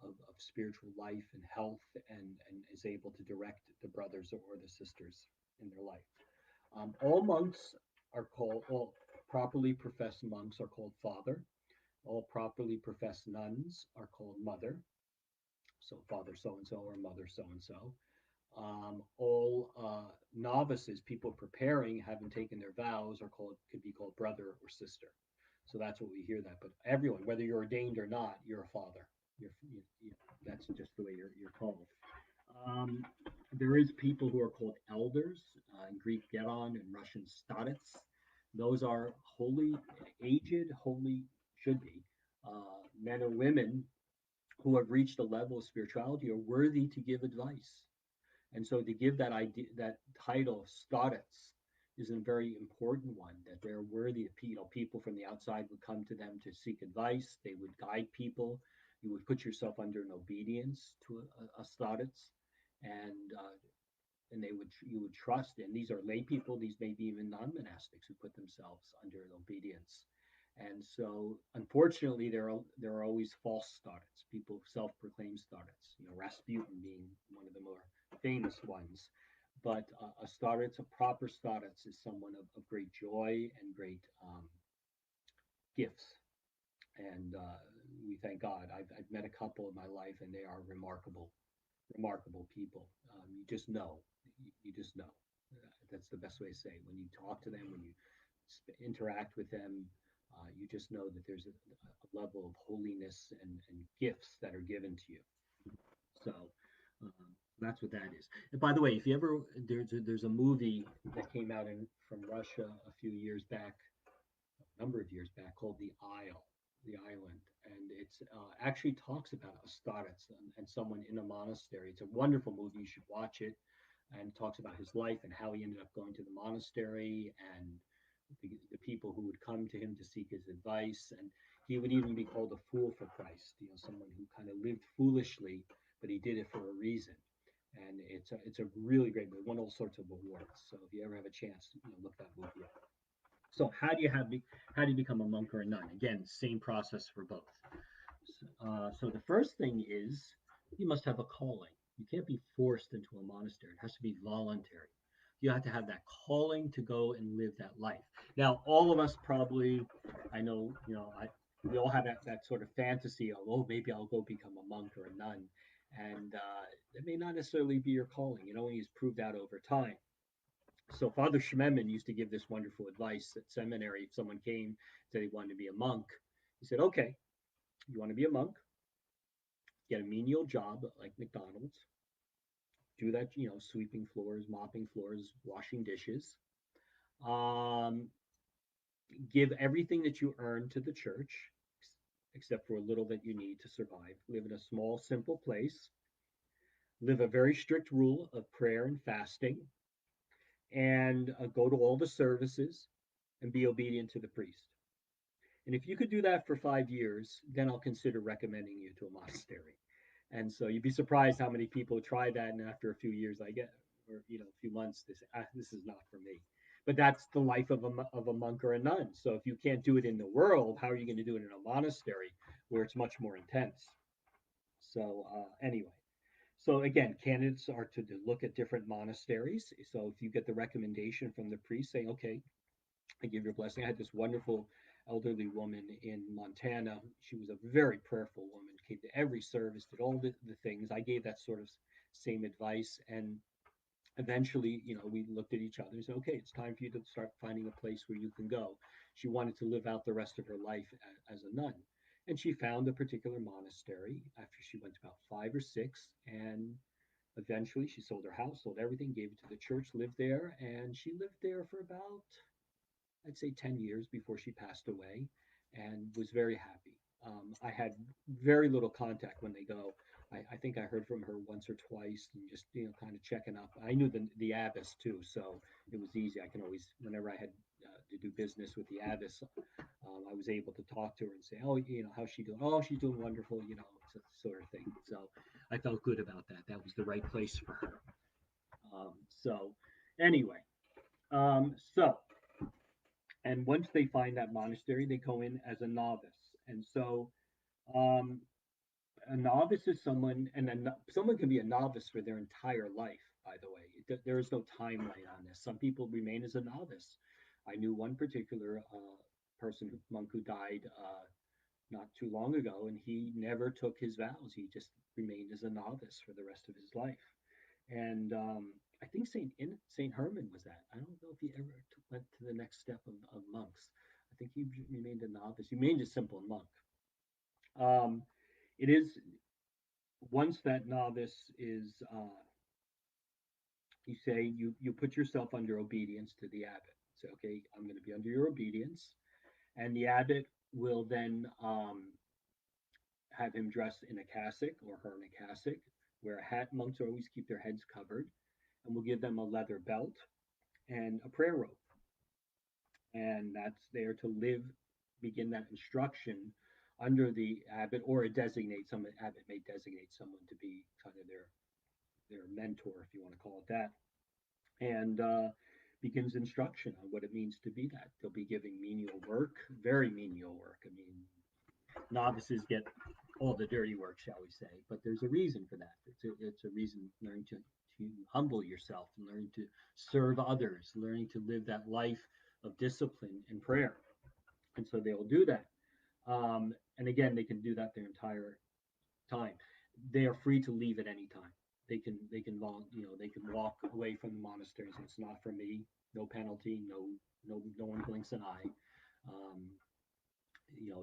of spiritual life and health, and is able to direct the brothers or the sisters in their life. All properly professed monks are called father. All properly professed nuns are called mother. So father so and so or mother so and so. All novices, people preparing, having taken their vows, could be called brother or sister. So that's what we hear that. But everyone, whether you're ordained or not, you're a father. That's just the way you're called. Um, there is people who are called elders, in Greek geron and Russian starets. Those are holy, aged, holy, should be, men or women who have reached a level of spirituality are worthy to give advice. And so to give that idea, that title, starets, is a very important one, that they're worthy of people. People from the outside would come to them to seek advice. They would guide people. You would put yourself under an obedience to a starets, and you would trust. And these are lay people. These may be even non-monastics who put themselves under an obedience. And so, unfortunately, there are always false starets, people self-proclaimed starets. Rasputin being one of the more famous ones. But a starets, a proper starets, is someone of great joy and great gifts. And we thank God. I've met a couple in my life, and they are remarkable, remarkable people. You just know. You just know. That's the best way to say it. When you talk to them, when you interact with them, you just know that there's a level of holiness and gifts that are given to you. So that's what that is. And by the way, if you ever there's a movie that came out from Russia a few years back, a number of years back, called the Island, and it's actually talks about Astartes and someone in a monastery. It's a wonderful movie. You should watch it, and it talks about his life and how he ended up going to the monastery, and the people who would come to him to seek his advice. And he would even be called a fool for Christ, someone who kind of lived foolishly, but he did it for a reason. And it's a really great movie. Won all sorts of awards. So if you ever have a chance, look that movie up. So how do you become a monk or a nun? Again, same process for both. So the first thing is you must have a calling. You can't be forced into a monastery. It has to be voluntary. You have to have that calling to go and live that life. Now, all of us probably, I know, we all have that sort of fantasy of, oh, maybe I'll go become a monk or a nun. And it may not necessarily be your calling. It only is proved out over time. So Father Schmemann used to give this wonderful advice at seminary. If someone came, said they wanted to be a monk, He said, okay, you want to be a monk, get a menial job like McDonald's, do that, sweeping floors, mopping floors, washing dishes. Um, Give everything that you earn to the church, except for a little that you need to survive. Live in a small, simple place. Live a very strict rule of prayer and fasting, and go to all the services and be obedient to the priest. And if you could do that for 5 years, then I'll consider recommending you to a monastery. And so you'd be surprised how many people try that, and after a few years, or a few months, they say, "This is not for me." But that's the life of a monk or a nun. So if you can't do it in the world, how are you going to do it in a monastery where it's much more intense? So anyway, so again, candidates are to look at different monasteries. So if you get the recommendation from the priest saying, "Okay, I give your blessing." I had this wonderful elderly woman in Montana. She was a very prayerful woman, came to every service, did all the things. I gave that sort of same advice. And eventually, we looked at each other and said, okay, it's time for you to start finding a place where you can go. She wanted to live out the rest of her life as a nun. And she found a particular monastery after she went to about five or six. And eventually, she sold her house, sold everything, gave it to the church, lived there. And she lived there for about, I'd say, 10 years before she passed away, and was very happy. I had very little contact when they go. I think I heard from her once or twice, and just kind of checking up. I knew the abbess too, so it was easy. I can always, whenever I had to do business with the abbess, I was able to talk to her and say, oh, how's she doing? Oh, she's doing wonderful, sort of thing. So I felt good about that. That was the right place for her. So anyway, so and once they find that monastery, they go in as a novice. And so um, a novice is someone, and then someone can be a novice for their entire life. By the way, there is no timeline on this. Some people remain as a novice. I knew one particular monk who died not too long ago, and he never took his vows. He just remained as a novice for the rest of his life. And I think Saint Herman was that. I don't know if he ever went to the next step of monks. I think he remained a novice. He remained a simple monk. Um, it is once that novice is, you say you put yourself under obedience to the abbot. Say, okay, I'm going to be under your obedience, and the abbot will then have him dressed in a cassock or her in a cassock, wear a hat. Monks always keep their heads covered, and we'll give them a leather belt and a prayer rope. And that's there to begin that instruction under the abbot, or abbot may designate someone to be kind of their mentor, if you want to call it that, and begins instruction on what it means to be that. They'll be giving menial work, very menial work. I mean, novices get all the dirty work, shall we say, but there's a reason for that. It's a reason, learning to humble yourself, and learning to serve others, learning to live that life of discipline and prayer. And so they will do that. And again, they can do that their entire time. They are free to leave at any time. They can walk away from the monasteries. It's not for me. No penalty. No one blinks an eye. Um,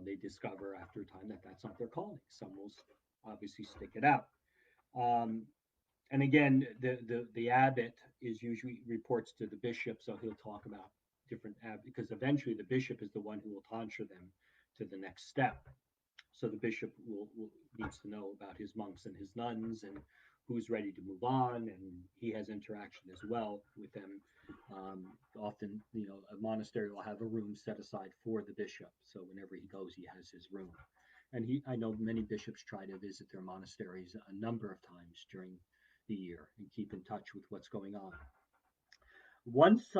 they discover after a time that that's not their calling. Some will obviously stick it out. Um, and again, the abbot is usually reports to the bishop, so he'll talk about different because eventually the bishop is the one who will tonsure them to the next step. So the bishop needs to know about his monks and his nuns, and who's ready to move on, and he has interaction as well with them. Often, a monastery will have a room set aside for the bishop, so whenever he goes, he has his room. And I know many bishops try to visit their monasteries a number of times during the year and keep in touch with what's going on. Once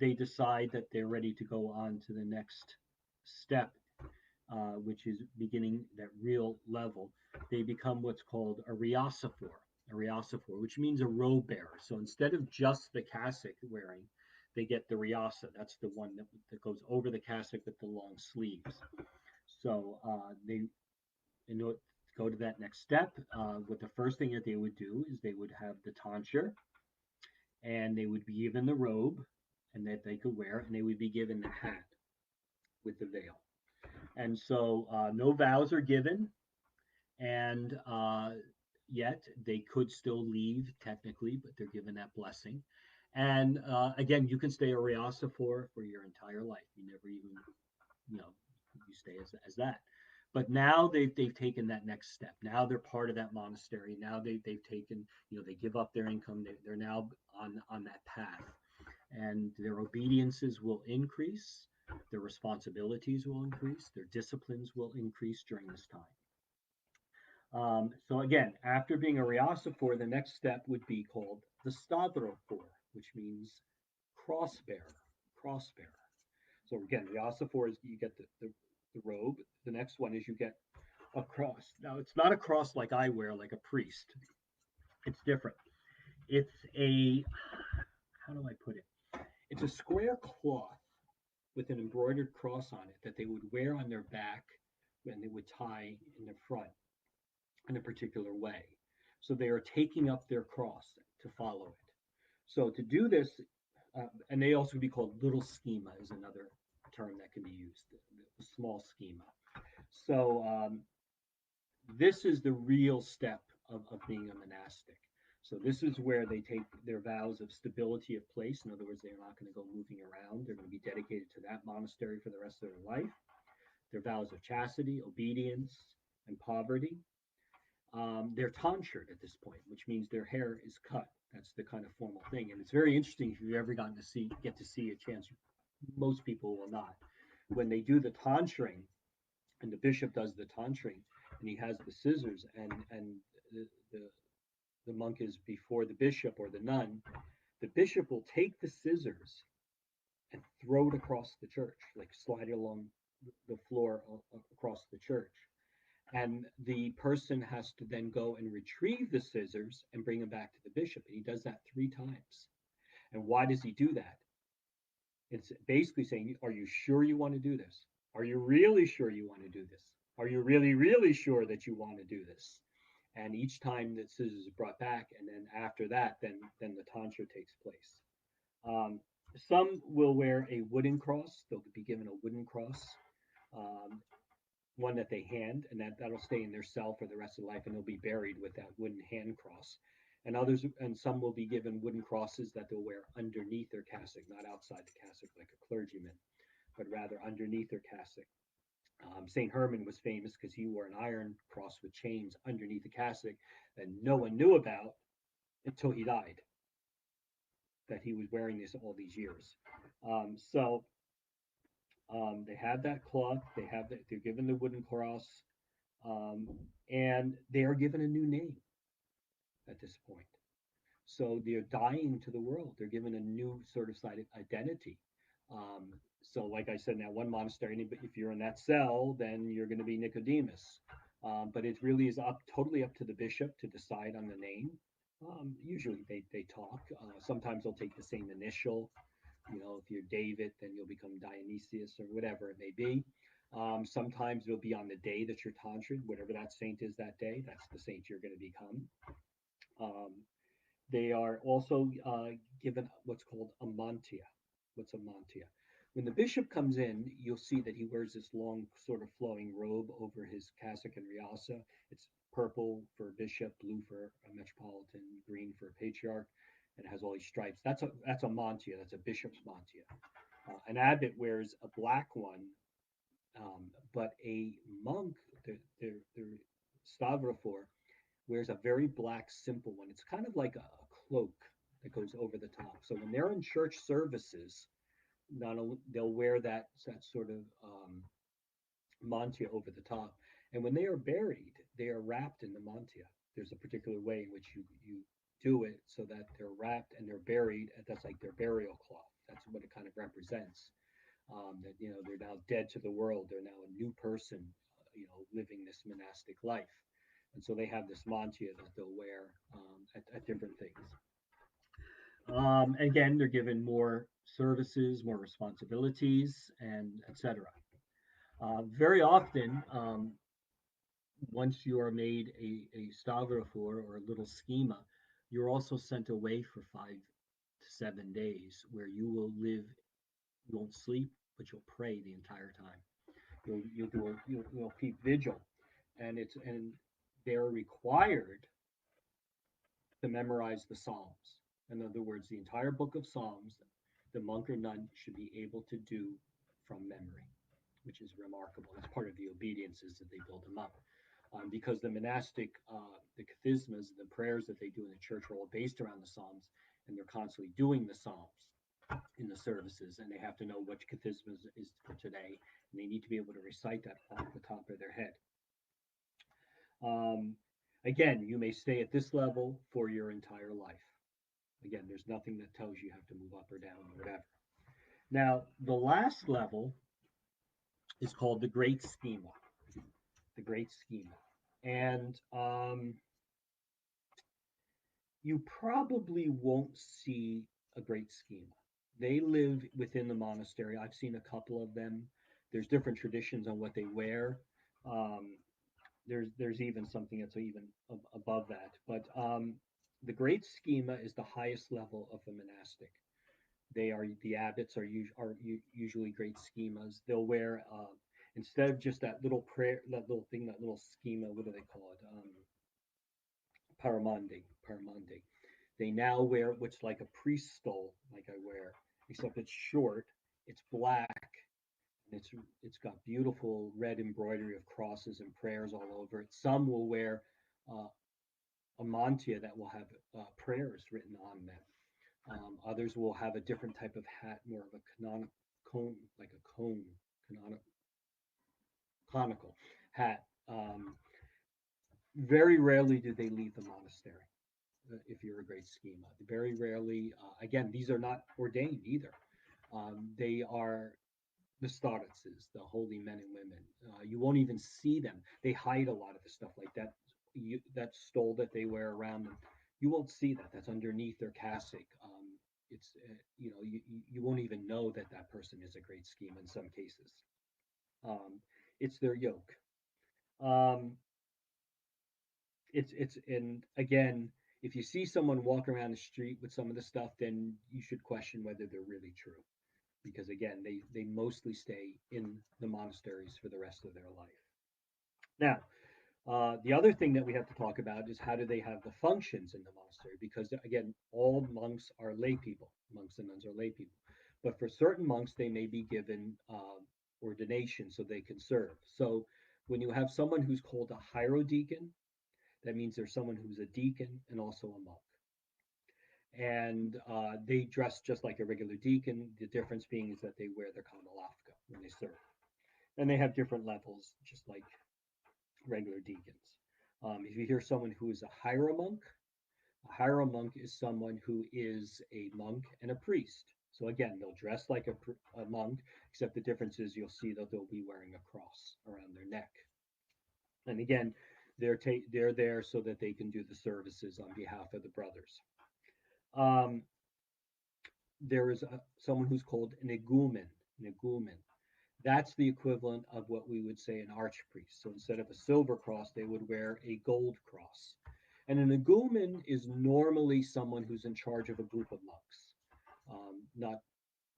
they decide that they're ready to go on to the next step, which is beginning that real level, they become what's called a rheosophore, which means a robe bearer. So instead of just the cassock wearing, they get the rheosa. That's the one that goes over the cassock with the long sleeves. So they in order to go to that next step, what the first thing that they would do is they would have the tonsure, and they would be given the robe, and that they could wear, and they would be given the hat with the veil. And so no vows are given, and yet they could still leave technically, but they're given that blessing. And again, you can stay a Rheostat for your entire life. You never even, you know, you stay as that. But now they've taken that next step. Now they're part of that monastery. Now they've taken, they give up their income. They're now on that path, and their obediences will increase. Their responsibilities will increase. Their disciplines will increase during this time. So again, after being a Rheostat, the next step would be called the Stavrophor, which means cross bearer. Cross bearer. So again, Rheostat is you get the robe. The next one is you get a cross. Now it's not a cross like I wear, like a priest. It's different. It's a, how do I put it? It's a square cloth with an embroidered cross on it that they would wear on their back and they would tie in the front in a particular way. So they are taking up their cross to follow it. So to do this, and they also be called little schema is another term that can be used, the small schema. So this is the real step of being a monastic. So this is where they take their vows of stability of place. In other words, they're not going to go moving around. They're going to be dedicated to that monastery for the rest of their life. Their vows of chastity, obedience, and poverty. They're tonsured at this point, which means their hair is cut. That's the kind of formal thing, and it's very interesting if you've ever gotten to get to see a chance. Most people will not. When they do the tonsuring, and the bishop does the tonsuring, and he has the scissors, and the, the the monk is before the bishop or the nun. The bishop will take the scissors and throw it across the church, like slide it along the floor across the church. And the person has to then go and retrieve the scissors and bring them back to the bishop. And he does that 3 times. And why does he do that? It's basically saying, are you sure you want to do this? Are you really sure you want to do this? Are you really, really sure that you want to do this? And each time the scissors is brought back, and then after that, then the tonsure takes place. Um, some will wear a wooden cross. They'll be given a wooden cross, um, one that they hand, and that'll stay in their cell for the rest of life, and they'll be buried with that wooden hand cross. And some will be given wooden crosses that they'll wear underneath their cassock, not outside the cassock like a clergyman, but rather underneath their cassock. St. Herman was famous because he wore an iron cross with chains underneath the cassock that no one knew about until he died, that he was wearing this all these years. So they have that cloth, they're given the wooden cross, um, and they are given a new name at this point. So they're dying to the world. They're given a new sort of identity. Um, so, like I said, now one monastery, if you're in that cell, then you're going to be Nicodemus. But it really is totally up to the bishop to decide on the name. Usually they talk. Sometimes they'll take the same initial. If you're David, then you'll become Dionysius or whatever it may be. Sometimes it'll be on the day that you're tonsured, whatever that saint is that day, that's the saint you're going to become. Um, they are also given what's called a mantia. What's a mantia? When the bishop comes in, you'll see that he wears this long, sort of flowing robe over his cassock and riasa. It's purple for a bishop, blue for a metropolitan, green for a patriarch, and it has all these stripes. That's a mantia. That's a bishop's mantia. An abbot wears a black one, but a monk, their stavrophor, wears a very black, simple one. It's kind of like a cloak that goes over the top. So when they're in church services, not only they'll wear that sort of mantia over the top, and when they are buried, they are wrapped in the mantia. There's a particular way in which you do it so that they're wrapped and they're buried. That's like their burial cloth. That's what it kind of represents. That they're now dead to the world. They're now a new person, living this monastic life. And so they have this mantia that they'll wear at different things. Again, they're given more services, more responsibilities, and etc. Very often, once you are made a stavrophor or a little schema, you're also sent away for 5 to 7 days where you will live, you won't sleep, but you'll pray the entire time. You'll keep vigil, and they're required to memorize the Psalms. In other words, the entire book of Psalms, the monk or nun should be able to do from memory, which is remarkable. That's part of the obediences that they build them up. Because the monastic, the kathismas, the prayers that they do in the church are all based around the Psalms, and they're constantly doing the Psalms in the services, and they have to know which kathisma is for today, and they need to be able to recite that off the top of their head. Um, Again, you may stay at this level for your entire life. Again, there's nothing that tells you have to move up or down or whatever. Now, the last level is called the Great Schema. The Great Schema. And you probably won't see a Great Schema. They live within the monastery. I've seen a couple of them. There's different traditions on what they wear. Um, there's even something that's even above that. But the Great Schema is the highest level of the monastic. They are the abbots usually great schemas. They'll wear instead of just that little prayer, that little thing, that little schema. What do they call it? Paramonde. They now wear what's like a priest stole, like I wear, except it's short, it's black, and it's got beautiful red embroidery of crosses and prayers all over it. Some will wear uh, a mantilla that will have prayers written on them. Others will have a different type of hat, more of a canonical cone, like a cone, conical hat. Very rarely do they leave the monastery if you're a great schema. Very rarely, again, these are not ordained either. They are the Staritzes, the holy men and women. You won't even see them. They hide a lot of the stuff like that. That stole that they wear around them, you won't see that. That's underneath their cassock. It's you won't even know that that person is a great schema in some cases. Um, it's their yoke. Um, it's and again, if you see someone walk around the street with some of the stuff, then you should question whether they're really true, because again, they mostly stay in the monasteries for the rest of their life. Now, the other thing that we have to talk about is how do they have the functions in the monastery? Because again, all monks are lay people. Monks and nuns are lay people. But for certain monks, they may be given ordination so they can serve. So when you have someone who's called a hierodeacon, that means there's someone who's a deacon and also a monk. And they dress just like a regular deacon. The difference being is that they wear their kamalavka when they serve. And they have different levels, just like regular deacons. If you hear someone who is a hieromonk, a hieromonk is someone who is a monk and a priest. So again, they'll dress like a monk, except the difference is you'll see that they'll be wearing a cross around their neck. And again, they're there so that they can do the services on behalf of the brothers. Um, there is someone who's called an igumen. An igumen. That's the equivalent of what we would say an archpriest. So instead of a silver cross, they would wear a gold cross. And an igumen is normally someone who's in charge of a group of monks, not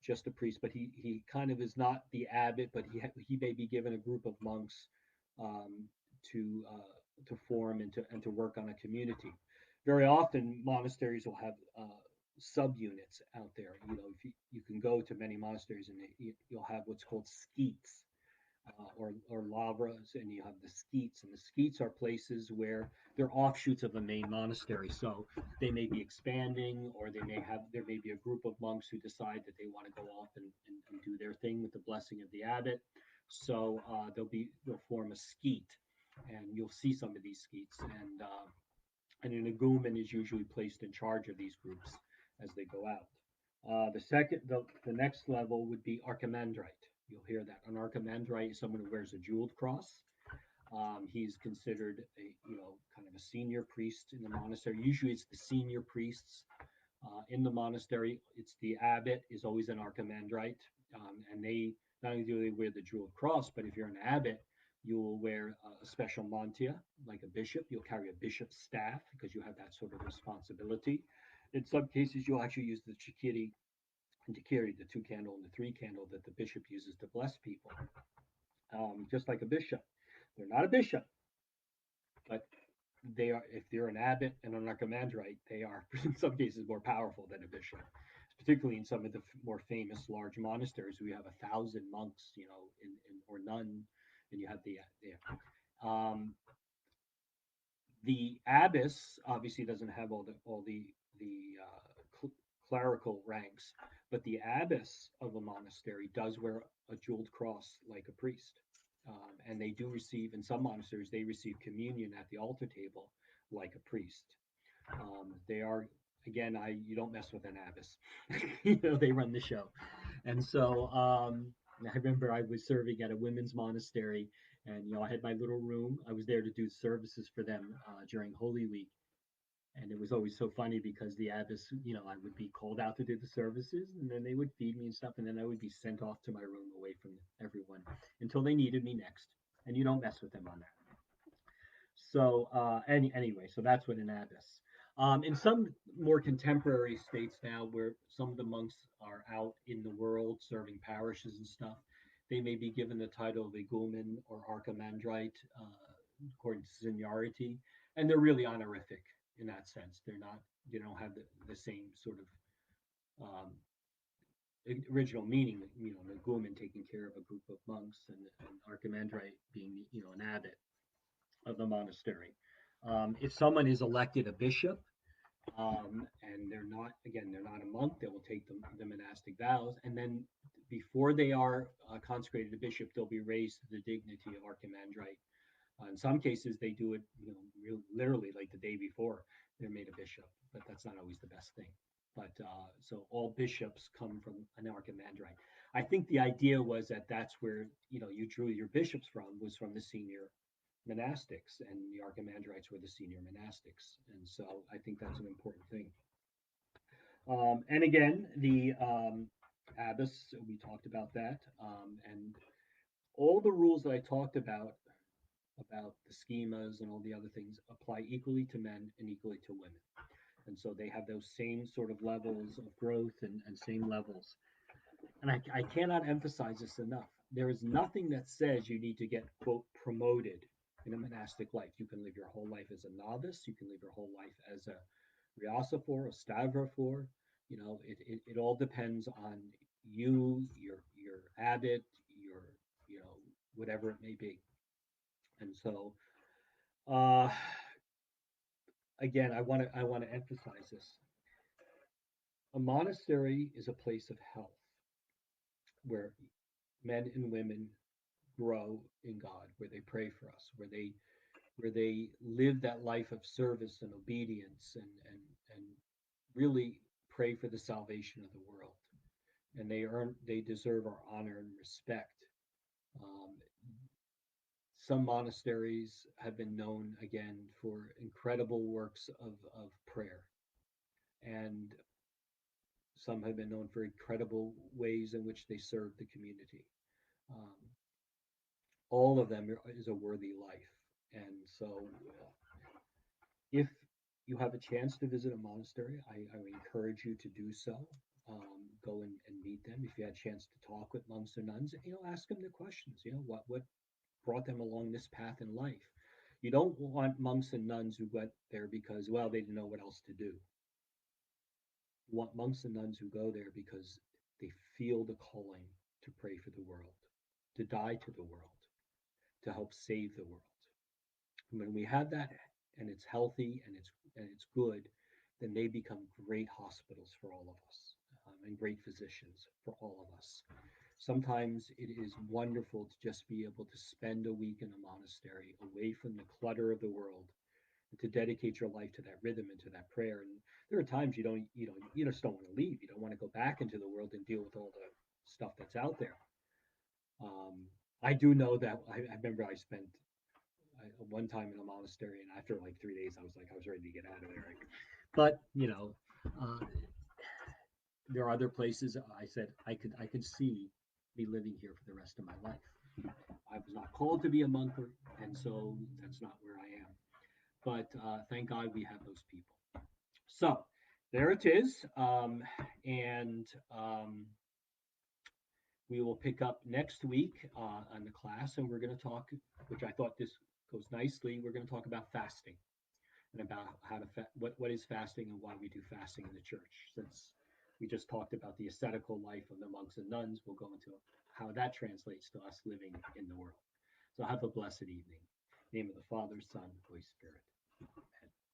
just a priest, but he kind of is not the abbot, but he may be given a group of monks um, to form and to work on a community. Very often, monasteries will have subunits out there. You know, if you can go to many monasteries and you'll have what's called skeets, or lavras, and you have the skeets. And the skeets are places where they're offshoots of a main monastery. So they may be expanding, or there may be a group of monks who decide that they want to go off and do their thing with the blessing of the abbot. So they'll form a skeet, and you'll see some of these skeets. And an igumen is usually placed in charge of these groups as they go out. The next level would be archimandrite. You'll hear that. An archimandrite is someone who wears a jeweled cross. He's considered kind of a senior priest in the monastery. Usually, it's the senior priests in the monastery. It's the abbot is always an archimandrite, and they not only do they wear the jeweled cross, but if you're an abbot, you will wear a special mantilla like a bishop. You'll carry a bishop's staff because you have that sort of responsibility. In some cases, you'll actually use the chikiri and to carry the 2 candle and the 3 candle that the bishop uses to bless people. just like a bishop. They're not a bishop, but they are. If they're an abbot and an archimandrite, they are in some cases more powerful than a bishop, particularly in some of the more famous large monasteries. We have 1,000 monks, or none, and you have um, the abbess obviously doesn't have all the clerical ranks, but the abbess of a monastery does wear a jeweled cross like a priest. And they do receive, in some monasteries, they receive communion at the altar table like a priest. They are, again, you don't mess with an abbess. They run the show. And so I remember I was serving at a women's monastery, and I had my little room. I was there to do services for them during Holy Week, and it was always so funny because the abbess, I would be called out to do the services, and then they would feed me and stuff, and then I would be sent off to my room away from everyone until they needed me next. And you don't mess with them on that. So anyway, so that's what an abbess. In some more contemporary states now, where some of the monks are out in the world serving parishes and stuff, they may be given the title of igumen or archimandrite according to seniority, and they're really honorific in that sense. They're not, they don't have the same sort of original meaning. An igumen taking care of a group of monks, and an archimandrite being, an abbot of the monastery. If someone is elected a bishop, and they're not a monk, they will take the monastic vows, and then before they are consecrated a bishop, they'll be raised to the dignity of archimandrite. In some cases, they do it, literally like the day before they're made a bishop, but that's not always the best thing. But so all bishops come from an archimandrite. I think the idea was that that's where you drew your bishops from, was from the senior monastics, and the archimandrites were the senior monastics, and so I think that's an important thing. And again, the abbess, we talked about that, and all the rules that I talked about the schemas and all the other things apply equally to men and equally to women. And so they have those same sort of levels of growth, and same levels. And I cannot emphasize this enough. There is nothing that says you need to get, quote, promoted in a monastic life. You can live your whole life as a novice. You can live your whole life as a Rheostat, a Stavrophore. It all depends on you, your abbot, your, whatever it may be. And so, uh, again, I want to emphasize this. A monastery is a place of health where men and women grow in God, where they pray for us, where they live that life of service and obedience, and really pray for the salvation of the world. And they deserve our honor and respect. Um, some monasteries have been known again for incredible works of prayer, and some have been known for incredible ways in which they serve the community. Um, all of them is a worthy life. And so, if you have a chance to visit a monastery, I would encourage you to do so. Go and meet them. If you had a chance to talk with monks or nuns, ask them the questions. What brought them along this path in life. You don't want monks and nuns who went there because, well, they didn't know what else to do. You want monks and nuns who go there because they feel the calling to pray for the world, to die to the world, to help save the world. And when we have that, and it's healthy, and it's good, then they become great hospitals for all of us, and great physicians for all of us. Sometimes it is wonderful to just be able to spend a week in a monastery away from the clutter of the world, and to dedicate your life to that rhythm and to that prayer. And there are times you just don't want to leave. You don't want to go back into the world and deal with all the stuff that's out there. I do know that I remember I spent one time in a monastery, and after like 3 days, I was ready to get out of there. But uh, there are other places I said I could see me living here for the rest of my life. I was not called to be a monk, and so that's not where I am. But thank God we have those people. So there it is. And We will pick up next week on the class, and we're going to talk, which I thought this goes nicely. We're going to talk about fasting and about how to what is fasting and why we do fasting in the church. Since we just talked about the ascetical life of the monks and nuns, we'll go into how that translates to us living in the world. So have a blessed evening. In the name of the Father, Son, Holy Spirit. Amen.